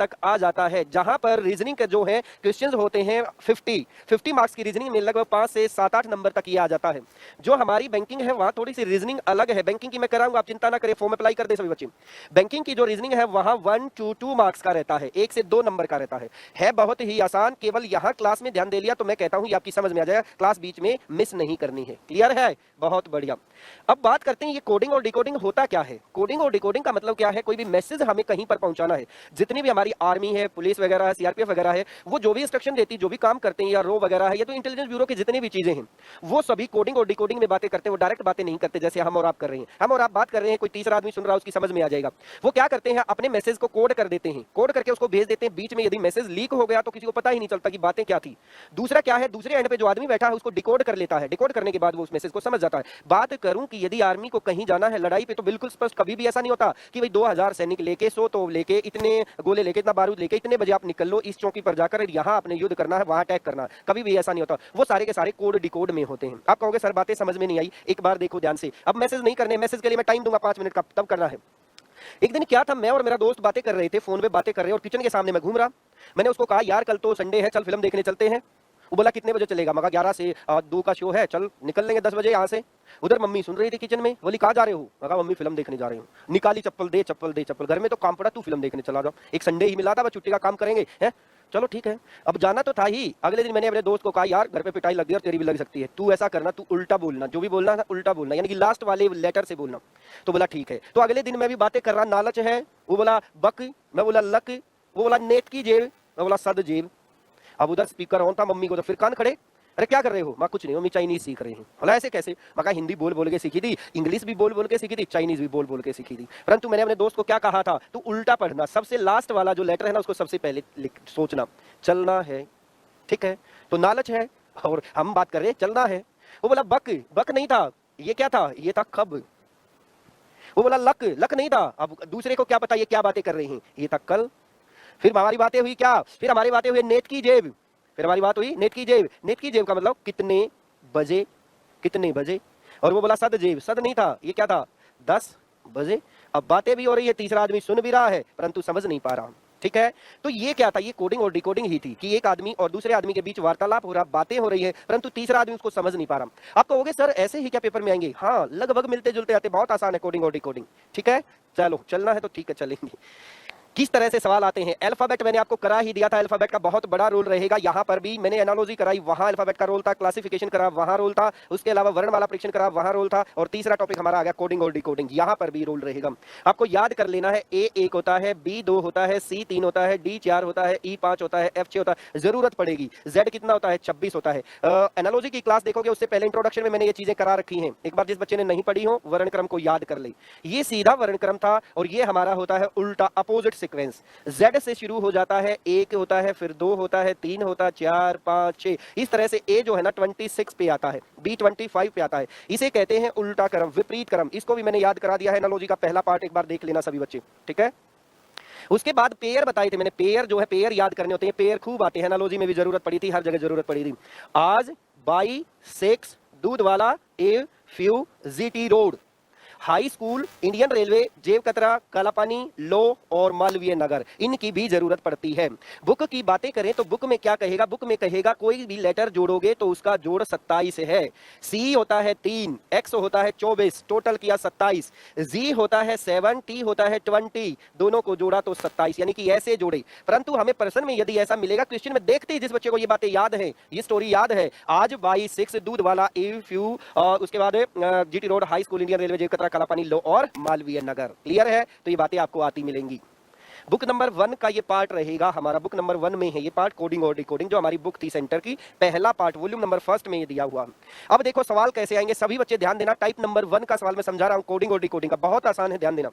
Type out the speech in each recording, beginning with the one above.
तक आ जाता है, जहां पर रीजनिंग के जो है क्वेश्चंस होते हैं 50 मार्क्स की रीजनिंग में लगभग 5 से 7-8 नंबर तक ये आ जाता है। जो हमारी बैंकिंग है वहां थोड़ी सी रीजनिंग अलग है। बैंकिंग की मैं कराऊंगा, आप चिंता ना करें, फॉर्म अप्लाई कर दे सभी बच्चे। बैंकिंग की जो रीजनिंग है वहां 1 to 2 मार्क्स का रहता है, 1 से 2 नंबर का रहता है बहुत ही आसान। केवल यहां क्लास में ध्यान दे लिया तो मैं कहता हूं ये आपकी समझ में आ जाएगा, क्लास बीच में मिस नहीं करनी है। क्लियर है? बहुत बढ़िया। अब बात करते हैं ये कोडिंग और डिकोडिंग होता क्या है। कोडिंग और डिकोडिंग का मतलब क्या है, कोई भी मैसेज हमें कहीं पर पहुंचाना है। जितनी भी हमारी आर्मी है, पुलिस वगैरह है, सीआरपीएफ वगैरह है, वो जो भी इंस्ट्रक्शन देती है, जो भी काम करते हैं, या रो वगैरह है, या तो इंटेलिजेंस ब्यूरो की जितनी भी चीजें हैं, वो सभी कोडिंग और डिकोडिंग में बातें करते हैं। वो डायरेक्ट बातें नहीं करते जैसे हम और आप कर रहे हैं। हम और आप बात कर रहे हैं, कोई तीसरा आदमी सुन रहा है, उसकी समझ में आ जाएगा। वो क्या करते हैं, अपने मैसेज को कोड कर देते हैं, कोड करके उसको भेज देते हैं। बीच में यदि मैसेज लीक हो गया तो किसी को पता ही नहीं चलता कि बातें क्या थी। दूसरा क्या है, दूसरे एंड पे जो आदमी बैठा है उसको डिकोड कर लेता है। डिकोड करने के बाद वो उस मैसेज को समझ जाता है। बात करूं कि यदि आर्मी को कहीं जाना है लड़ाई पे, तो बिल्कुल स्पष्ट, कभी भी ऐसा नहीं होता कि भाई 2000 सैनिक लेके, 100 तोप लेके, इतने गोले लेके, इतना बारूद लेके, इतने बजे आप निकल लो इस चौकी पर जाकर, यहां आपने युद्ध करना है, वहां अटैक करना है। कभी भी ऐसा नहीं होता। वो सारे के सारे कोड डिकोड में होते हैं। आप कहोगे सर बातें समझ में नहीं आई, एक बार देखो ध्यान से। अब मैसेज नहीं करने, मैसेज के लिए मैं टाइम दूंगा 5 मिनट का, तब करना है। एक दिन क्या था, मैं और मेरा दोस्त बातें कर रहे थे, फोन पे बातें कर रहे हैं, और किचन के सामने मैं घूम रहा। मैंने उसको कहा यार कल तो संडे है, चल फिल्म देखने चलते हैं। वो बोला कितने बजे चलेगा? मैं कहा 11 से 2 का शो है, चल निकल लेंगे 10 बजे यहाँ से। उधर मम्मी सुन रही थी किचन में, बोली कहाँ जा रहे हो? मैं कहा मम्मी फिल्म देखने जा रही हूँ। निकाली चप्पल, दे चप्पल, दे चप्पल, घर में तो काम पड़ा, तू फिल्म देखने चला जाओ। एक संडे ही मिला था, बस छुट्टी का काम करेंगे हैं। चलो ठीक है, अब जाना तो था ही। अगले दिन मैंने अपने दोस्त को कहा यार घर पे पिटाई लग गई और तेरी भी लग सकती है, तू ऐसा करना, तू उल्टा बोलना, जो भी बोलना है उल्टा बोलना, यानी कि लास्ट वाले लेटर से बोलना। तो बोला ठीक है। तो अगले दिन मैं भी बातें कर रहा, नालच है, वो बोला बक, मैं बोला लक, वो बोला नेट की जेब, मैं बोला सद जेब। अब उधर स्पीकर ऑन था, मम्मी को तो फिर कान खड़े, अरे क्या कर रहे हो? मैं कुछ नहीं, मम्मी चाइनीज सीख रही हूँ। बोला ऐसे कैसे? मैं कहा हिंदी बोल बोल के सीखी थी, इंग्लिश भी बोल बोल के सीखी थी, चाइनीज भी बोल बोल के सीखी थी। परंतु मैंने अपने दोस्त को क्या कहा था, तू उल्टा पढ़ना, सबसे लास्ट वाला जो लेटर है ना उसको सबसे पहले सोचना, चलना है। ठीक है, तो नालच है और हम बात कर रहे हैं चलना है। वो बोला बक, बक नहीं था, ये क्या था? ये था खब। वो बोला लक, लक नहीं था। अब दूसरे को क्या पता ये क्या बातें कर रही हैं, ये था कल। फिर हमारी बातें हुई क्या, फिर हमारी बातें हुई नेट की जेब। फिर हमारी बात हुई नेट की जेब। नेट की जेब का मतलब कितने बजे, कितने बजे। और वो बोला सद जेब, सद नहीं था, ये क्या था? 10 बजे। अब बातें भी हो रही है, तीसरा आदमी सुन भी रहा है परंतु समझ नहीं पा रहा। ठीक है, तो ये क्या था, ये कोडिंग और डिकोडिंग ही थी कि एक आदमी और दूसरे आदमी के बीच वार्तालाप हो रहा, बातें हो रही है, परंतु तीसरा आदमी उसको समझ नहीं पा रहा। आप कहोगे सर ऐसे ही क्या पेपर में आएंगे? हाँ, लगभग मिलते जुलते आते, बहुत आसान है कोडिंग और डिकोडिंग। ठीक है, चलो चलना है तो ठीक है चलेंगे। किस तरह से सवाल आते हैं? अल्फाबेट मैंने आपको करा ही दिया था, अल्फाबेट का बहुत बड़ा रोल रहेगा। यहां पर भी मैंने एनालॉजी कराई, वहां अल्फाबेट का रोल था, क्लासिफिकेशन करा, वहां रोल था, उसके अलावा वर्णमाला परीक्षण करा, वहां रोल था, और तीसरा टॉपिक हमारा आ गया कोडिंग और डिकोडिंग, यहां पर भी रोल रहेगा। आपको याद कर लेना है, ए 1 होता है, बी 2 होता है, सी 3 होता है, डी 4 होता है, ई 5 होता है, एफ 6 होता है, जरूरत पड़ेगी। जेड कितना होता है? 26 होता है। एनालॉजी की क्लास देखोगे उससे पहले इंट्रोडक्शन में मैंने ये चीजें करा रखी हैं। एक बार जिस बच्चे ने नहीं पढ़ी हो वर्णक्रम को याद कर ले। ये सीधा वर्णक्रम था और ये हमारा होता है उल्टा, अपोजिट सीक्वेंस। Z से शुरू हो जाता है, 1 होता है, फिर 2 होता है, 3 होता है, 4 5 6, इस तरह से A जो है ना 26 पे आता है, B 25 पे आता है। इसे कहते हैं उल्टा क्रम, विपरीत क्रम। इसको भी मैंने याद करा दिया है, एनालॉजी का पहला पार्ट एक बार देख लेना सभी बच्चे। ठीक है, उसके बाद पेयर बताए थे मैंने, पेयर जो है, पेयर याद करने होते हैं, पेयर खूब आते हैं, एनालॉजी में भी जरूरत पड़ी थी, हर जगह जरूरत पड़ी थी। आज, बाई, 6, दूध वाला, a, few, GT road, high school, Indian railway, जेब कतरा, कालापानी, लो और मालवीय नगर, इनकी भी जरूरत पड़ती है। बुक की बातें करें तो बुक में क्या कहेगा? बुक में कहेगा कोई भी लेटर जोड़ोगे तो उसका जोड़ 27 है। सी होता है 3, एक्स होता है 24, टोटल किया 27, जी होता है 7, टी होता है 20, दोनों को जोड़ा तो 27, यानी कि ऐसे जोड़े। परंतु हमें प्रश्न में यदि ऐसा मिलेगा, क्वेश्चन में देखते ही जिस बच्चे को ये बातें याद है, ये स्टोरी याद है, आज, बाई, 6, दूध वाला, ए, फ्यू, उसके बाद GT road, high school, Indian railway, जेब कतरा, कालापानी, लो और मालवीय नगर, क्लियर है? तो ये बातें आपको आती मिलेंगी। बुक नंबर 1 का ये पार्ट रहेगा हमारा, बुक नंबर 1 में है ये पार्ट, कोडिंग और डिकोडिंग, जो हमारी बुक थी सेंटर की, पहला पार्ट, वॉल्यूम नंबर 1 में ये दिया हुआ। अब देखो सवाल कैसे आएंगे, सभी बच्चे ध्यान देना। टाइप नंबर 1 का सवाल मैं समझा रहा हूं, कोडिंग और डिकोडिंग का, बहुत आसान है, ध्यान देना।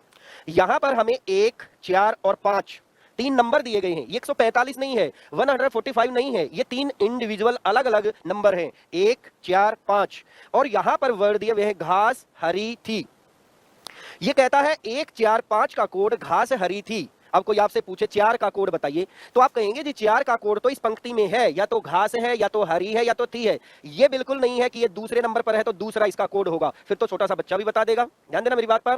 यहां पर हमें 1, 4 और 5 3 नंबर दिए गए हैं। ये 145 नहीं है, 145 नहीं है, ये 3 इंडिविजुअल अलग अलग नंबर हैं, 1, 4, 5। और यहां पर वर्ड दिए हुए हैं घास हरी थी। ये कहता है 1, 4, 5 का कोड घास हरी थी। अब कोई आपसे पूछे 4 का कोड बताइए, तो आप कहेंगे जी 4 का कोड तो इस पंक्ति में है, या तो घास है, या तो हरी है, या तो थी है। ये बिल्कुल नहीं है कि ये दूसरे नंबर पर है तो दूसरा इसका कोड होगा, फिर तो छोटा सा बच्चा भी बता देगा। ध्यान देना मेरी बात पर।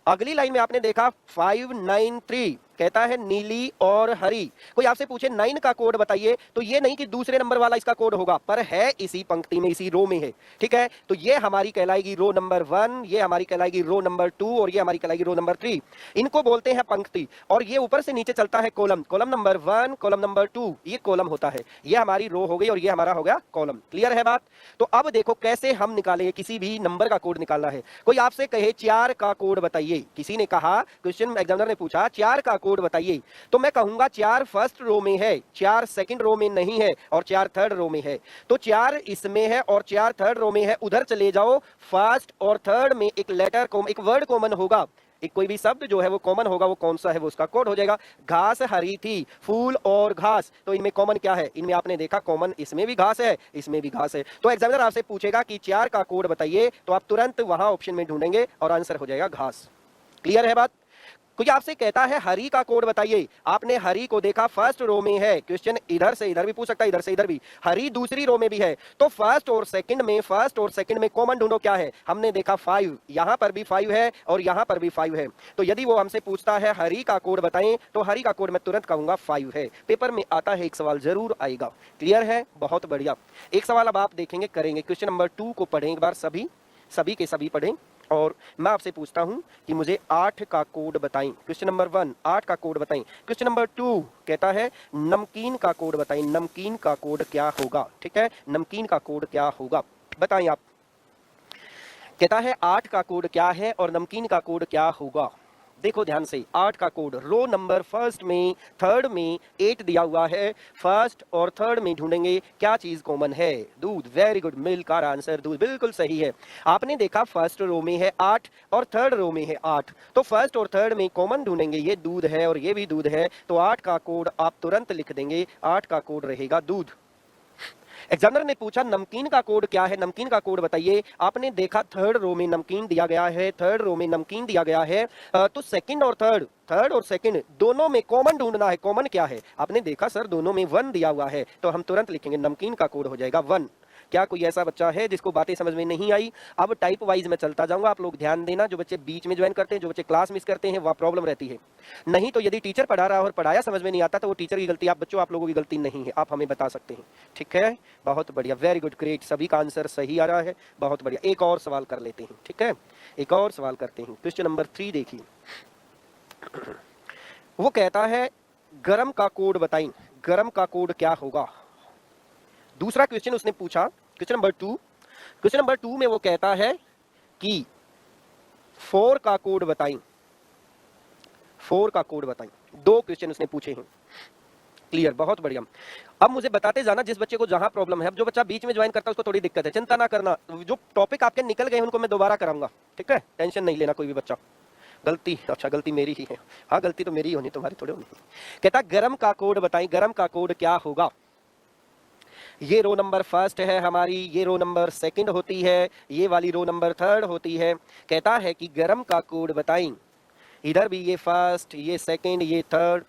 अगली लाइन में आपने देखा 593, कहता है नीली और हरी। कोई आपसे पूछे 9 का कोड बताइए, तो ये नहीं कि दूसरे नंबर वाला इसका कोड होगा, पर है इसी पंक्ति में, इसी रो में है। ठीक है, तो ये हमारी कहलाएगी रो नंबर 1, ये हमारी कहलाएगी रो नंबर 2 और ये हमारी कहलाएगी रो नंबर 3। इनको बोलते हैं पंक्ति। और ये ऊपर से नीचे चलता है column, column number 1, column number 2, ये कॉलम होता है। ये हमारी रो हो गई और ये हमारा हो गया कॉलम। क्लियर है बात? तो अब देखो कैसे हम निकालेंगे, किसी भी नंबर का कोड निकालना है। कोई आपसे कहे 4 का कोड बताइए, किसी ने कहा, क्वेश्चन एग्जामिनर ने पूछा 4 का कोड बताइए, तो मैं कहूंगा 4 फर्स्ट रो में है, 4 सेकंड रो में नहीं है और 4 थर्ड रो में है। तो 4 इसमें है और 4 थर्ड रो में है। उधर चले जाओ, फर्स्ट और थर्ड में एक लेटर एक वर्ड कॉमन होगा, एक कोई भी शब्द जो है वो कॉमन होगा, वो कौन सा है वो उसका कोड हो जाएगा। घास हरी थी, फूल और घास, तो इनमें कॉमन क्या है? इनमें आपने देखा कॉमन, इसमें भी घास है, इसमें भी घास है। तो एग्जामिनर आपसे पूछेगा कि 4 का कोड बताइए, तो आप तुरंत वहां ऑप्शन में ढूंढेंगे और आंसर हो जाएगा घास। क्लियर है बात? कोई आपसे कहता है हरी का कोड बताइए, आपने हरी को देखा फर्स्ट रो में है, क्वेश्चन इधर से इधर भी पूछ सकता है, इधर से इधर भी। हरी दूसरी रो में भी है, तो फर्स्ट और सेकंड में कॉमन ढूंढो क्या है? हमने देखा 5, यहां पर भी 5 है और यहां पर भी 5 है। तो यदि वो हमसे पूछता है हरी का कोड बताएं, तो हरी का कोड मैं तुरंत कहूंगा 5 है। पेपर में आता है, एक सवाल जरूर आएगा। क्लियर है? बहुत बढ़िया। एक सवाल अब आप देखेंगे, करेंगे। क्वेश्चन नंबर 2 को पढ़ें एक बार, सभी के सभी पढ़ें। और मैं आपसे पूछता हूं कि मुझे 8 का कोड बताएं। क्वेश्चन नंबर 1, 8 का कोड बताएं। क्वेश्चन नंबर 2 कहता है नमकीन का कोड बताएं, नमकीन का कोड क्या होगा? ठीक है, नमकीन का कोड क्या होगा बताएं आप। कहता है 8 का कोड क्या है और नमकीन का कोड क्या होगा। देखो ध्यान से, 8 का कोड रो नंबर फर्स्ट में, थर्ड में 8 दिया हुआ है। फर्स्ट और थर्ड में ढूंढेंगे क्या चीज कॉमन है? दूध। वेरी गुड, मिल्क का आंसर दूध, बिल्कुल सही है। आपने देखा फर्स्ट रो में है 8 और थर्ड रो में है 8, तो फर्स्ट और थर्ड में कॉमन ढूंढेंगे, ये दूध है और ये भी दूध है, तो 8 का कोड आप तुरंत लिख देंगे, 8 का कोड रहेगा दूध। एग्जामिनर ने पूछा नमकीन का कोड क्या है, नमकीन का कोड बताइए। आपने देखा थर्ड रो में नमकीन दिया गया है, थर्ड रो में नमकीन दिया गया है, तो सेकंड और थर्ड और सेकंड दोनों में कॉमन ढूंढना है। कॉमन क्या है? आपने देखा सर दोनों में 1 दिया हुआ है, तो हम तुरंत लिखेंगे नमकीन का कोड हो जाएगा 1। क्या कोई ऐसा बच्चा है जिसको बातें समझ में नहीं आई? अब टाइप वाइज मैं चलता जाऊंगा, आप लोग ध्यान देना। जो बच्चे बीच में ज्वाइन करते हैं, जो बच्चे क्लास मिस करते हैं, वह प्रॉब्लम रहती है। नहीं तो यदि टीचर पढ़ा रहा और पढ़ाया समझ में नहीं आता, तो वो टीचर की गलती, आप बच्चों आप लोगों की गलती नहीं है, आप हमें बता सकते हैं। ठीक है, बहुत बढ़िया, वेरी गुड, ग्रेट, सभी का आंसर सही आ रहा है, बहुत बढ़िया। एक और सवाल कर लेते हैं, ठीक है, एक और सवाल करते हैं। क्वेश्चन नंबर 3 देखिए, वो कहता है गरम का कोड बताएं, गरम का कोड क्या होगा। दूसरा क्वेश्चन उसने पूछा, क्वेश्चन नंबर 2 में वो कहता है कि 4 का कोड बताएं, 4 का कोड बताएं। 2 क्वेश्चन उसने पूछे हैं। क्लियर, बहुत बढ़िया। अब मुझे बताते जाना जिस बच्चे को जहां प्रॉब्लम है। अब जो बच्चा बीच में ज्वाइन करता है उसको थोड़ी दिक्कत है, चिंता ना करना, जो टॉपिक आपके निकल गए उनको मैं दोबारा कराऊंगा, ठीक है, टेंशन नहीं लेना कोई भी बच्चा। गलती, अच्छा गलती मेरी ही है, हाँ गलती तो मेरी ही होनी, तुम्हारी थोड़ी होनी। कहता गरम का कोड बताएं, गरम का कोड क्या होगा। ये रो नंबर फर्स्ट है हमारी, ये रो नंबर सेकंड होती है, ये वाली रो नंबर थर्ड होती है। कहता है कि गरम का कोड बताएं, इधर भी ये फर्स्ट, ये सेकंड, ये थर्ड।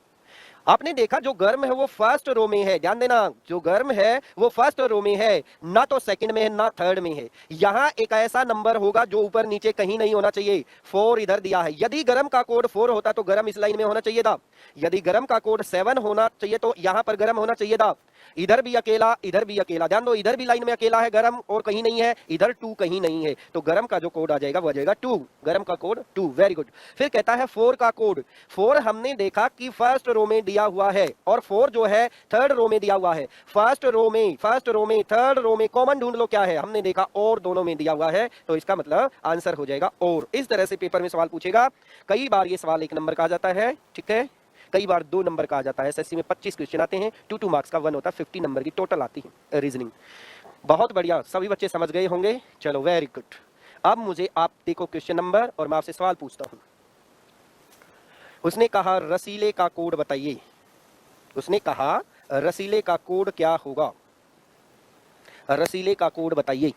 आपने देखा जो गर्म है वो फर्स्ट रो में है, ध्यान देना, जो गर्म है वो फर्स्ट रो में है, ना तो सेकंड में है ना थर्ड में है। यहां एक ऐसा नंबर होगा जो ऊपर नीचे कहीं नहीं होना चाहिए। 4 इधर दिया है, यदि गर्म का कोड 4 होता तो गर्म इस लाइन में होना चाहिए था। यदि गर्म का कोड 7 होना चाहिए तो यहां पर गर्म होना चाहिए था। इधर भी अकेला, इधर भी अकेला, ध्यान दो, इधर भी लाइन में अकेला है गरम और कहीं नहीं है, इधर 2 कहीं नहीं है, तो गरम का जो कोड आ जाएगा वो आ जाएगा 2, गरम का कोड 2। Very good. फिर कहता है 4 का कोड, 4 हमने देखा कि फर्स्ट रो में दिया हुआ है और 4 जो है थर्ड रो में दिया हुआ है। फर्स्ट रो में थर्ड रो में कॉमन ढूंढ लो क्या है, हमने देखा और दोनों में दिया हुआ है, तो इसका मतलब आंसर हो जाएगा और। इस तरह से पेपर में सवाल पूछेगा। कई बार ये सवाल 1 नंबर का आ जाता है, ठीक है, कई बार 2 नंबर का आ जाता है। एसएससी में 25 क्वेश्चन आते हैं, 2 मार्क्स का 1 होता है, 50 नंबर की टोटल आती है रीजनिंग। बहुत बढ़िया, सभी बच्चे समझ गए होंगे, चलो वेरी गुड। अब मुझे आप देखो क्वेश्चन नंबर और मैं आपसे सवाल पूछता हूं। उसने कहा रसीले का कोड बताइए, उसने कहा रसीले का कोड क्या होगा, रसीले का कोड बताइए।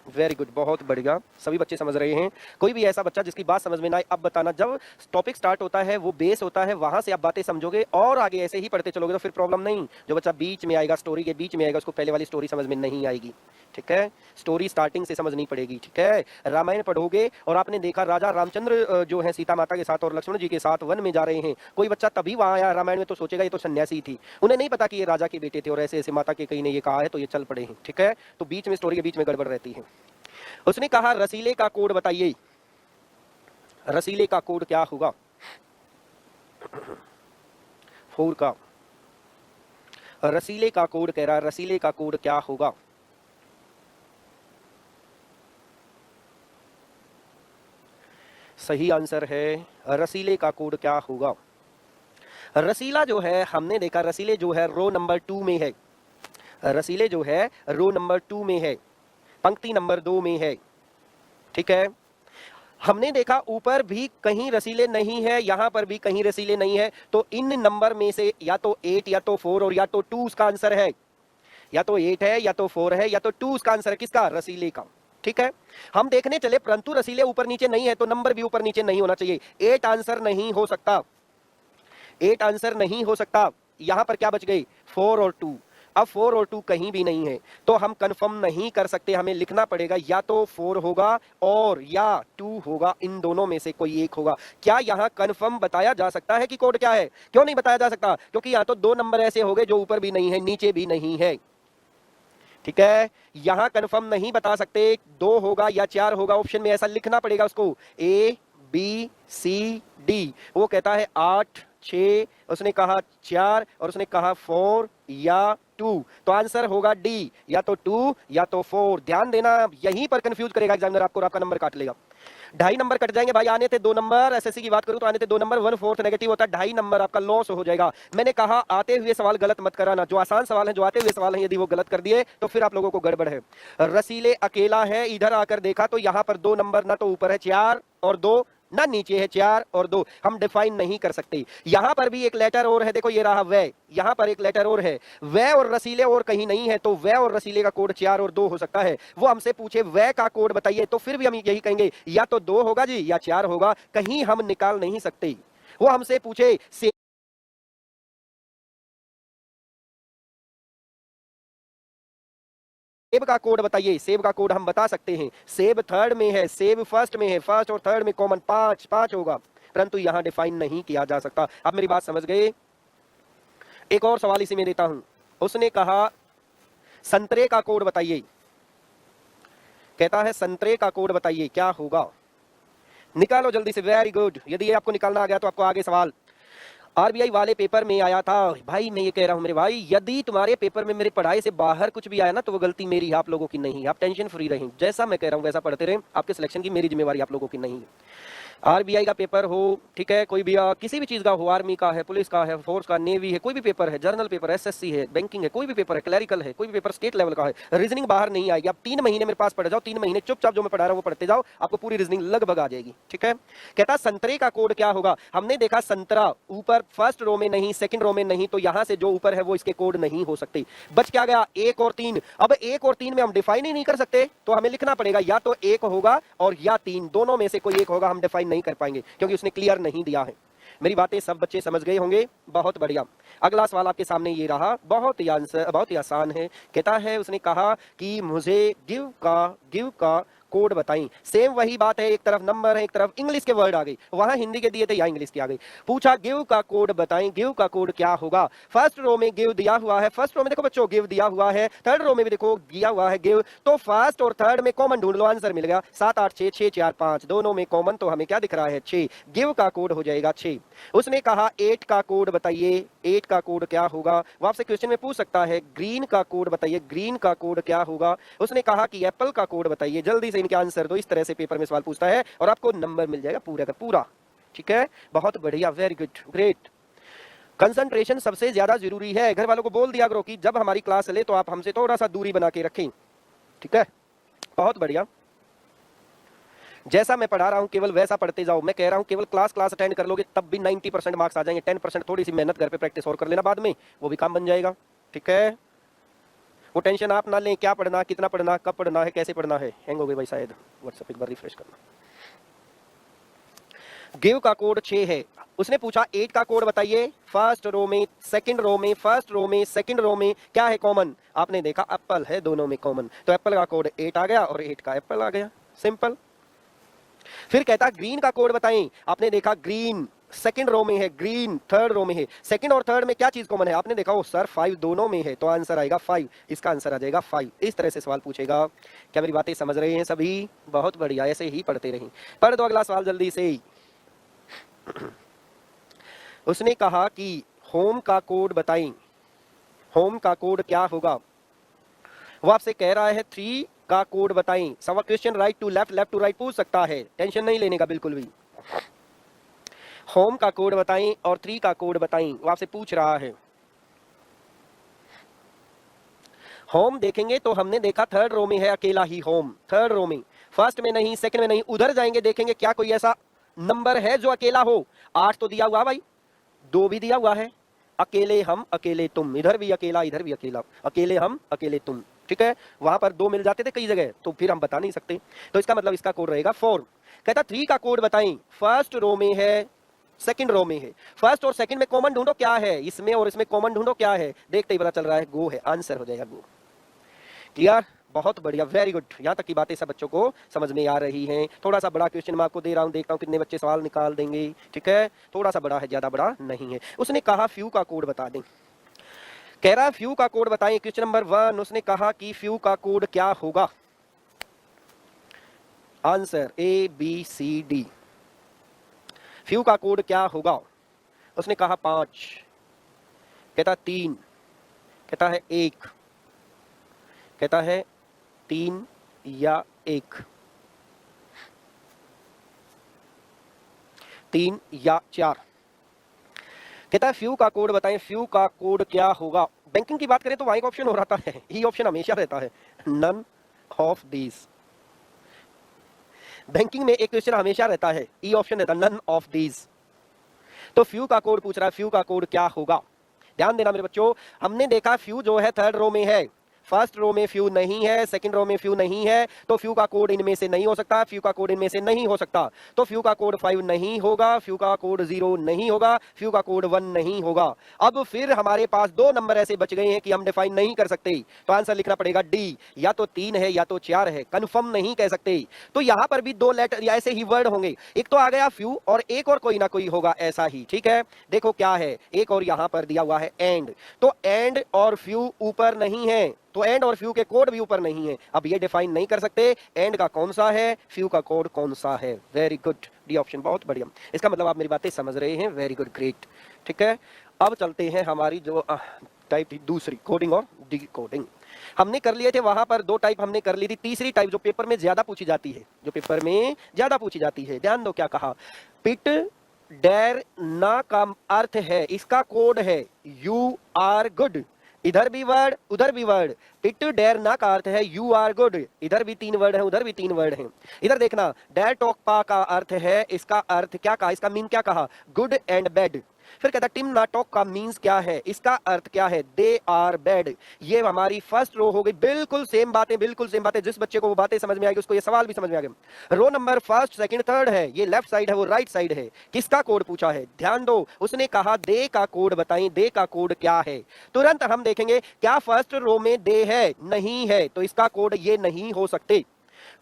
वेरी गुड, बहुत बढ़िया, सभी बच्चे समझ रहे हैं। कोई भी ऐसा बच्चा जिसकी बात समझ में ना आए अब बताना। जब टॉपिक स्टार्ट होता है वो बेस होता है, वहां से आप बातें समझोगे और आगे ऐसे ही पढ़ते चलोगे तो फिर प्रॉब्लम नहीं। जो बच्चा बीच में आएगा, स्टोरी के बीच में आएगा, उसको पहले वाली स्टोरी समझ में नहीं आएगी, ठीक है। स्टोरी स्टार्टिंग से समझनी पड़ेगी, ठीक है। रामायण पढ़ोगे और आपने देखा राजा रामचंद्र जो है सीता माता के साथ और लक्ष्मण जी के साथ वन में जा रहे हैं, कोई बच्चा तभी वहां आया रामायण में तो सोचेगा ये तो सन्यासी थी, उन्हें नहीं पता कि ये राजा के बेटे थे और ऐसे ऐसे माता के कहीं ने ये कहा है तो ये चल पड़े हैं, ठीक है। तो बीच में स्टोरी के बीच में गड़बड़ रहती है। उसने कहा रसीले का कोड बताइए, रसीले का कोड क्या होगा? 4 का रसीले का कोड कह रहा है, रसीले का कोड क्या होगा? सही आंसर है रसीले का कोड क्या होगा? रसीला जो है हमने देखा, रसीले जो है रो नंबर 2 में है, रसीले जो है रो नंबर 2 में है, पंक्ति नंबर 2 में है, ठीक है। हमने देखा ऊपर भी कहीं रसीले नहीं है, यहां पर भी कहीं रसीले नहीं है, तो इन नंबर में से या तो 8 या तो 4 और या तो 2 उसका आंसर है। या तो 8 है या तो 4 है या तो 2 उसका आंसर है, किसका? रसीले का, ठीक है। हम देखने चले परंतु रसीले ऊपर नीचे नहीं है तो नंबर भी ऊपर नीचे नहीं होना चाहिए। 8 आंसर नहीं हो सकता, 8 आंसर नहीं हो सकता। यहां पर क्या बच गई? 4 और 2। अब 4 और 2 कहीं भी नहीं है तो हम कंफर्म नहीं कर सकते, हमें लिखना पड़ेगा या तो 4 होगा और या 2 होगा, इन दोनों में से कोई एक होगा। क्या यहां कंफर्म बताया जा सकता है कि कोड क्या है? क्यों नहीं बताया जा सकता? क्योंकि यहां तो 2 नंबर ऐसे हो गए जो ऊपर भी नहीं है नीचे भी नहीं है, ठीक है। यहां कंफर्म नहीं बता सकते 2 होगा या 4 होगा, ऑप्शन में ऐसा लिखना पड़ेगा उसको, ए बी सी डी। वो कहता है 8 6, उसने कहा 4 और उसने कहा 4 या 2, तो आंसर होगा डी, या तो 2 या तो 4। ध्यान देना, यहीं पर कंफ्यूज करेगा एग्जामिनर आपको और आपका नंबर काट लेगा। 2.5 नंबर कट जाएंगे भाई, आने थे 2 नंबर, एसएससी की बात करूं तो आने थे 2 नंबर, 1/4 नेगेटिव होता है, 2.5 नंबर आपका लॉस हो जाएगा। मैंने कहा आते हुए सवाल गलत मत कराना, जो आसान सवाल है, जो आते हुए सवाल है, यदि वो गलत कर दिए तो फिर आप लोगों को गड़बड़ है। रसीले अकेला है, इधर आकर देखा तो यहां पर 2 नंबर ना तो ऊपर है 4 और 2 ना नीचे है 4 और 2, हम डिफाइन नहीं कर सकते। यहां पर भी एक लेटर और है, देखो ये रहा वह, यहां पर एक लेटर और है, वह और रसीले और कहीं नहीं है, तो वह और रसीले का कोड 4 और 2 हो सकता है। वो हमसे पूछे वह का कोड बताइए तो फिर भी हम यही कहेंगे या तो 2 होगा जी या 4 होगा, कहीं हम निकाल नहीं सकते। वो हमसे पूछे सेब का कोड बताइए, सेब का कोड हम बता सकते हैं, सेब 3rd में है, सेब 1st में है, 1st और 3rd में कॉमन 5 होगा, परंतु यहां डिफाइन नहीं किया जा सकता। आप मेरी बात समझ गए? एक और सवाल इसी में देता हूं। उसने कहा संतरे का कोड बताइए, कहता है संतरे का कोड बताइए क्या होगा? निकालो जल्दी से, वेरी गुड। यदि ये आपको निकालना आ गया तो आपको आगे सवाल आरबीआई वाले पेपर में आया था। भाई मैं ये कह रहा हूं मेरे भाई, यदि तुम्हारे पेपर में मेरे पढ़ाई से बाहर कुछ भी आया ना तो वो गलती मेरी है, आप लोगों की नहीं है। आप टेंशन फ्री रहें, जैसा मैं कह रहा हूं वैसा पढ़ते रहें, आपके सिलेक्शन की मेरी जिम्मेवारी, आप लोगों की नहीं है। आरबीआई का पेपर हो, ठीक है, कोई भी किसी भी चीज का हो, आर्मी का है, पुलिस का है, फोर्स का, नेवी है, कोई भी पेपर है, जर्नल पेपर, एसएससी है, बैंकिंग है, कोई भी पेपर है, क्लरिकल है, कोई भी पेपर स्टेट लेवल का है, रीजनिंग बाहर नहीं आएगी। आप 3 महीने मेरे पास पढ़ जाओ, 3 महीने चुपचाप जो मैं पढ़ा रहा हूं वो पढ़ते जाओ, आपको पूरी रीजनिंग लगभग आ जाएगी, ठीक है। कहता संतरे का कोड क्या होगा? हमने देखा संतरा ऊपर 1st रो में नहीं, 2nd रो में नहीं, तो यहां से जो ऊपर है वो इसके कोड नहीं हो सकते। बच क्या गया? 1 और 3। अब 1 और 3 में हम डिफाइन ही नहीं कर सकते, तो हमें लिखना पड़ेगा या तो 1 होगा और या 3, दोनों में से कोई एक होगा, हम डिफाइन नहीं कर पाएंगे क्योंकि उसने क्लियर नहीं दिया है। मेरी बातें सब बच्चे समझ गए होंगे, बहुत बढ़िया। अगला सवाल आपके सामने ये रहा, बहुत ही आसान है। कहता है उसने कहा कि मुझे गिव का कोड बताई। सेम वही बात है, एक तरफ नंबर है, एक तरफ इंग्लिश के वर्ड आ गई, वहां हिंदी के दिए थे, यहाँ इंग्लिश के आ गई। पूछा गिव का कोड बताएं, गिव का कोड क्या होगा? फर्स्ट रो में गिव दिया हुआ है, फर्स्ट रो में देखो बच्चों गिव दिया हुआ है, थर्ड रो में भी देखो दिया हुआ है गिव, तो फर्स्ट और थर्ड में कॉमन ढूंढ लो, आंसर मिल गया 7 8 6 6 4 5, दोनों में कॉमन, तो हमें क्या दिख रहा है 6, गिव का कोड हो जाएगा 6। उसने कहा 8 का कोड बताइए, 8 का कोड क्या होगा? वो आपसे क्वेश्चन में पूछ सकता है, ग्रीन का कोड बताइए, ग्रीन का कोड क्या होगा? उसने कहा कि एप्पल का कोड बताइए, जल्दी से इनके आंसर दो। इस तरह से पेपर में सवाल पूछता है और आपको नंबर मिल जाएगा पूरा का पूरा, ठीक है, बहुत बढ़िया, वेरी गुड, ग्रेट। कंसंट्रेशन सबसे ज्यादा जरूरी है, घर वालों को बोल दिया करो कि जब हमारी क्लास ले तो आप हमसे थोड़ा सा दूरी बना के रखें, ठीक है, बहुत बढ़िया। जैसा मैं पढ़ा रहा हूं केवल वैसा पढ़ते जाओ, मैं कह रहा हूं केवल क्लास अटेंड कर लोगे तब भी 90% मार्क्स आ जाएंगे, 10% थोड़ी सी मेहनत घर पे प्रैक्टिस और कर लेना बाद में, वो भी काम बन जाएगा, ठीक है। वो टेंशन आप ना लें, क्या पढ़ना, कितना पढ़ना, कब पढ़ना है, कैसे पढ़ना है। हैंग हो गई भाई शायद व्हाट्सएप, एक बार रिफ्रेश करना। गिव का कोड 6 है। उसने पूछा 8 का कोड बताइए, फर्स्ट रो में, सेकंड रो में, फर्स्ट रो में, सेकंड रो में क्या है कॉमन। आपने देखा एप्पल है दोनों में कॉमन, तो एप्पल का कोड 8 आ गया और 8 का एप्पल आ गया, सिंपल। फिर कहता ग्रीन का कोड बताएं, आपने देखा ग्रीन सेकंड रो में है, ग्रीन थर्ड रो में है। सेकंड और थर्ड में क्या चीज कॉमन है, आपने देखा वो सर 5 दोनों में है, तो आंसर आएगा 5, इसका आंसर आ जाएगा 5। इस तरह से सवाल पूछेगा। क्या मेरी बातें समझ रहे हैं सभी? बहुत बढ़िया, ऐसे ही पढ़ते रहें। पढ़ दो अगला सवाल जल्दी से। उसने कहा कि होम का कोड बताएं, होम का कोड क्या होगा। वो आपसे कह रहा है 3 का कोड बताएं। सवाल question right to left, left to right पूछ सकता है, टेंशन नहीं लेने का बिल्कुल भी। होम का कोड बताएं और 3 का कोड बताएं, वो आपसे पूछ रहा है। होम देखेंगे तो हमने देखा थर्ड रो में है अकेला ही होम, थर्ड रो में, फर्स्ट में नहीं, सेकंड में नहीं। उधर जाएंगे देखेंगे क्या कोई ऐसा नंबर है जो अकेला हो। 8 तो दिया हुआ भाई, 2 भी दिया हुआ है, अकेले हम अकेले तुम, इधर भी अकेला इधर भी अकेला, अकेले हम अकेले तुम, ठीक है। वहां पर 2 मिल जाते थे कई जगह, तो फिर हम बता नहीं सकते, तो इसका मतलब इसका कोड रहेगा 4। कहता 3 का कोड बताएं, फर्स्ट रो में है, सेकंड रो में है। फर्स्ट और सेकंड में कॉमन ढूंढो क्या है, इसमें और इसमें कॉमन ढूंढो क्या है। देखते ही पता चल रहा है गो है, आंसर हो जाएगा गो। क्लियर, बहुत बढ़िया, वेरी गुड। यहाँ तक की बातें सब बच्चों को समझ में आ रही हैं। थोड़ा सा बड़ा क्वेश्चन मैं आपको दे रहा हूँ, देखता हूँ कितने बच्चे सवाल निकाल देंगे, ठीक है। थोड़ा सा बड़ा है, ज्यादा बड़ा नहीं है। उसने कहा फ्यू का कोड बता दें, कह रहा है फ्यू का कोड बताएं। क्वेश्चन नंबर 1, उसने कहा कि फ्यू का कोड क्या होगा। Answer ABCD। फ्यू का कोड क्या होगा। उसने कहा 5, कहता 3, कहता है 1, कहता है 3 या 1, 3 या 4। कहता है फ्यू का कोड बताएं, फ्यू का कोड क्या होगा। बैंकिंग की बात करें तो वहां एक ऑप्शन हो रहा है, ई ऑप्शन हमेशा रहता है, नन ऑफ दीज। बैंकिंग में एक क्वेश्चन हमेशा रहता है, ई ऑप्शन रहता है, नन ऑफ दीज। तो फ्यू का कोड पूछ रहा है, फ्यू का कोड क्या होगा। ध्यान देना मेरे बच्चों, हमने देखा फ्यू जो है थर्ड रो में है, फर्स्ट रो में फ्यू नहीं है, सेकंड रो में फ्यू नहीं है, तो फ्यू का कोड इनमें से नहीं हो सकता, फ्यू का कोड इनमें से नहीं हो सकता। तो फ्यू का कोड 5 नहीं होगा, फ्यू का कोड 0 नहीं होगा, फ्यू का कोड 1 नहीं होगा। अब फिर हमारे पास 2 नंबर ऐसे बच गए हैं कि हम डिफाइन नहीं कर सकते, तो आंसर लिखना पड़ेगा डी, या तो 3 है या तो 4 है, कंफर्म नहीं कह सकते। तो यहां पर भी 2 लेटर ऐसे ही वर्ड होंगे, एक तो आ गया फ्यू और एक और कोई ना कोई होगा ऐसा ही, ठीक है। देखो क्या है, एक और यहां पर दिया हुआ है एंड, तो एंड और फ्यू ऊपर नहीं है, तो एंड और फ्यू के कोड भी ऊपर नहीं है। अब ये डिफाइन नहीं कर सकते एंड का कौन सा है, फ्यू का कोड कौन सा है। वेरी गुड, डी ऑप्शन, बहुत बढ़िया। इसका मतलब आप मेरी बातें समझ रहे हैं, वेरी गुड, ग्रेट, ठीक है। अब चलते हैं हमारी जो टाइप थी दूसरी, कोडिंग और डी कोडिंग। हमने कर लिए थे वहां पर 2 टाइप हमने कर ली थी, तीसरी टाइप जो पेपर में ज्यादा पूछी जाती है, जो पेपर में ज्यादा पूछी जाती है, ध्यान दो क्या कहा। पिट डेर ना का अर्थ है, इसका कोड है यू आर गुड, इधर भी वर्ड उधर भी वर्ड। पिट डेर ना का अर्थ है यू आर गुड, इधर भी 3 वर्ड है उधर भी 3 वर्ड हैं। इधर देखना, डेर टॉक पा का अर्थ है, इसका अर्थ क्या कहा, इसका मीन क्या कहा, गुड एंड बैड। फिर कहता टिम ना टॉक का मीन्स क्या है, इसका अर्थ क्या है, दे आर बैड। ये हमारी फर्स्ट रो हो गई, बिल्कुल सेम बातें, बिल्कुल सेम बातें। जिस बच्चे को वो बातें समझ में आएगी उसको ये सवाल भी समझ में आ गया। Row number first second third है, ये लेफ्ट साइड है वो राइट साइड है। किसका कोड पूछा है, ध्यान दो, उसने कहा दे का कोड बताएं, दे का कोड क्या है। तुरंत हम देखेंगे क्या फर्स्ट रो में दे है, नहीं है, तो इसका कोड ये नहीं हो सकते।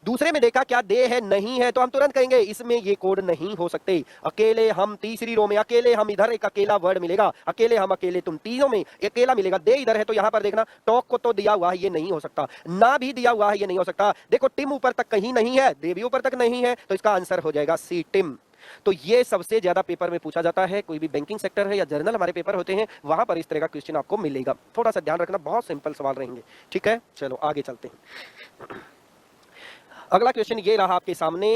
दूसरे में देखा क्या दे है, नहीं है, तो हम तुरंत कहेंगे इसमें ये कोड नहीं हो सकते। अकेले हम, तीसरी रो में अकेले हम, इधर एक अकेला वर्ड मिलेगा, अकेले हम अकेले तुम, तीनों में अकेला मिलेगा। दे इधर है तो यहां पर देखना टॉक को तो दिया हुआ है, ये नहीं हो सकता, ना भी दिया हुआ है, ये नहीं हो सकता। देखो टिम ऊपर तक कहीं नहीं है, दे भी ऊपर तक नहीं है, तो इसका आंसर हो जाएगा सी, टिम। तो ये सबसे ज्यादा पेपर में पूछा जाता है, कोई भी बैंकिंग सेक्टर है या जर्नल हमारे पेपर होते हैं वहां पर इस तरह का क्वेश्चन आपको मिलेगा। थोड़ा सा ध्यान रखना, बहुत सिंपल सवाल रहेंगे, ठीक है। चलो आगे चलते हैं। अगला क्वेश्चन ये रहा आपके सामने,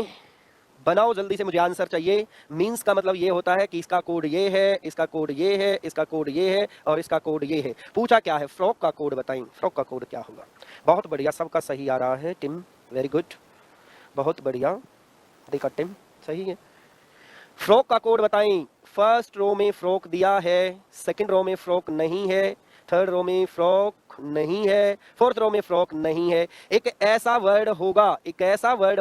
बनाओ जल्दी से, मुझे आंसर चाहिए। मींस का मतलब ये होता है कि इसका कोड ये है, इसका कोड ये है, इसका कोड ये है और इसका कोड ये है। पूछा क्या है, फ्रॉक का कोड बताएं, फ्रॉक का कोड क्या होगा। बहुत बढ़िया, सबका सही आ रहा है, टिम वेरी गुड, बहुत बढ़िया, देखा टिम सही है। फ्रॉक का कोड बताएं, फर्स्ट रो में फ्रॉक दिया है, सेकंड रो में फ्रॉक नहीं है, थर्ड रो में फ्रॉक नहीं है, फोर्थ रो में फ्रॉक नहीं है। एक ऐसा वर्ड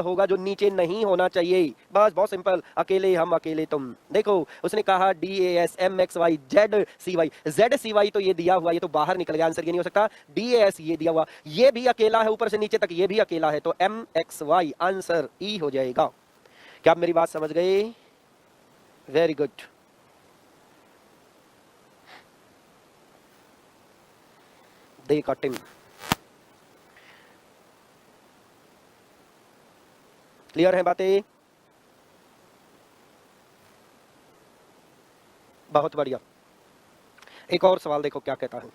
होगा जो नीचे नहीं होना चाहिए, बस बहुत सिंपल, अकेले हम अकेले तुम। देखो उसने कहा DASMXYZCY, ZCY तो ये दिया हुआ, ये तो बाहर निकल गया, आंसर ये नहीं हो सकता। DAS ये दिया हुआ, ये भी अकेला है, ऊपर से नीचे तक ये भी अकेला है, तो MXY आंसर E हो जाएगा। क्या आप मेरी बात समझ गए? Very good. दे कटिंग, क्लियर है बातें? बहुत बढ़िया। एक और सवाल देखो क्या कहता है।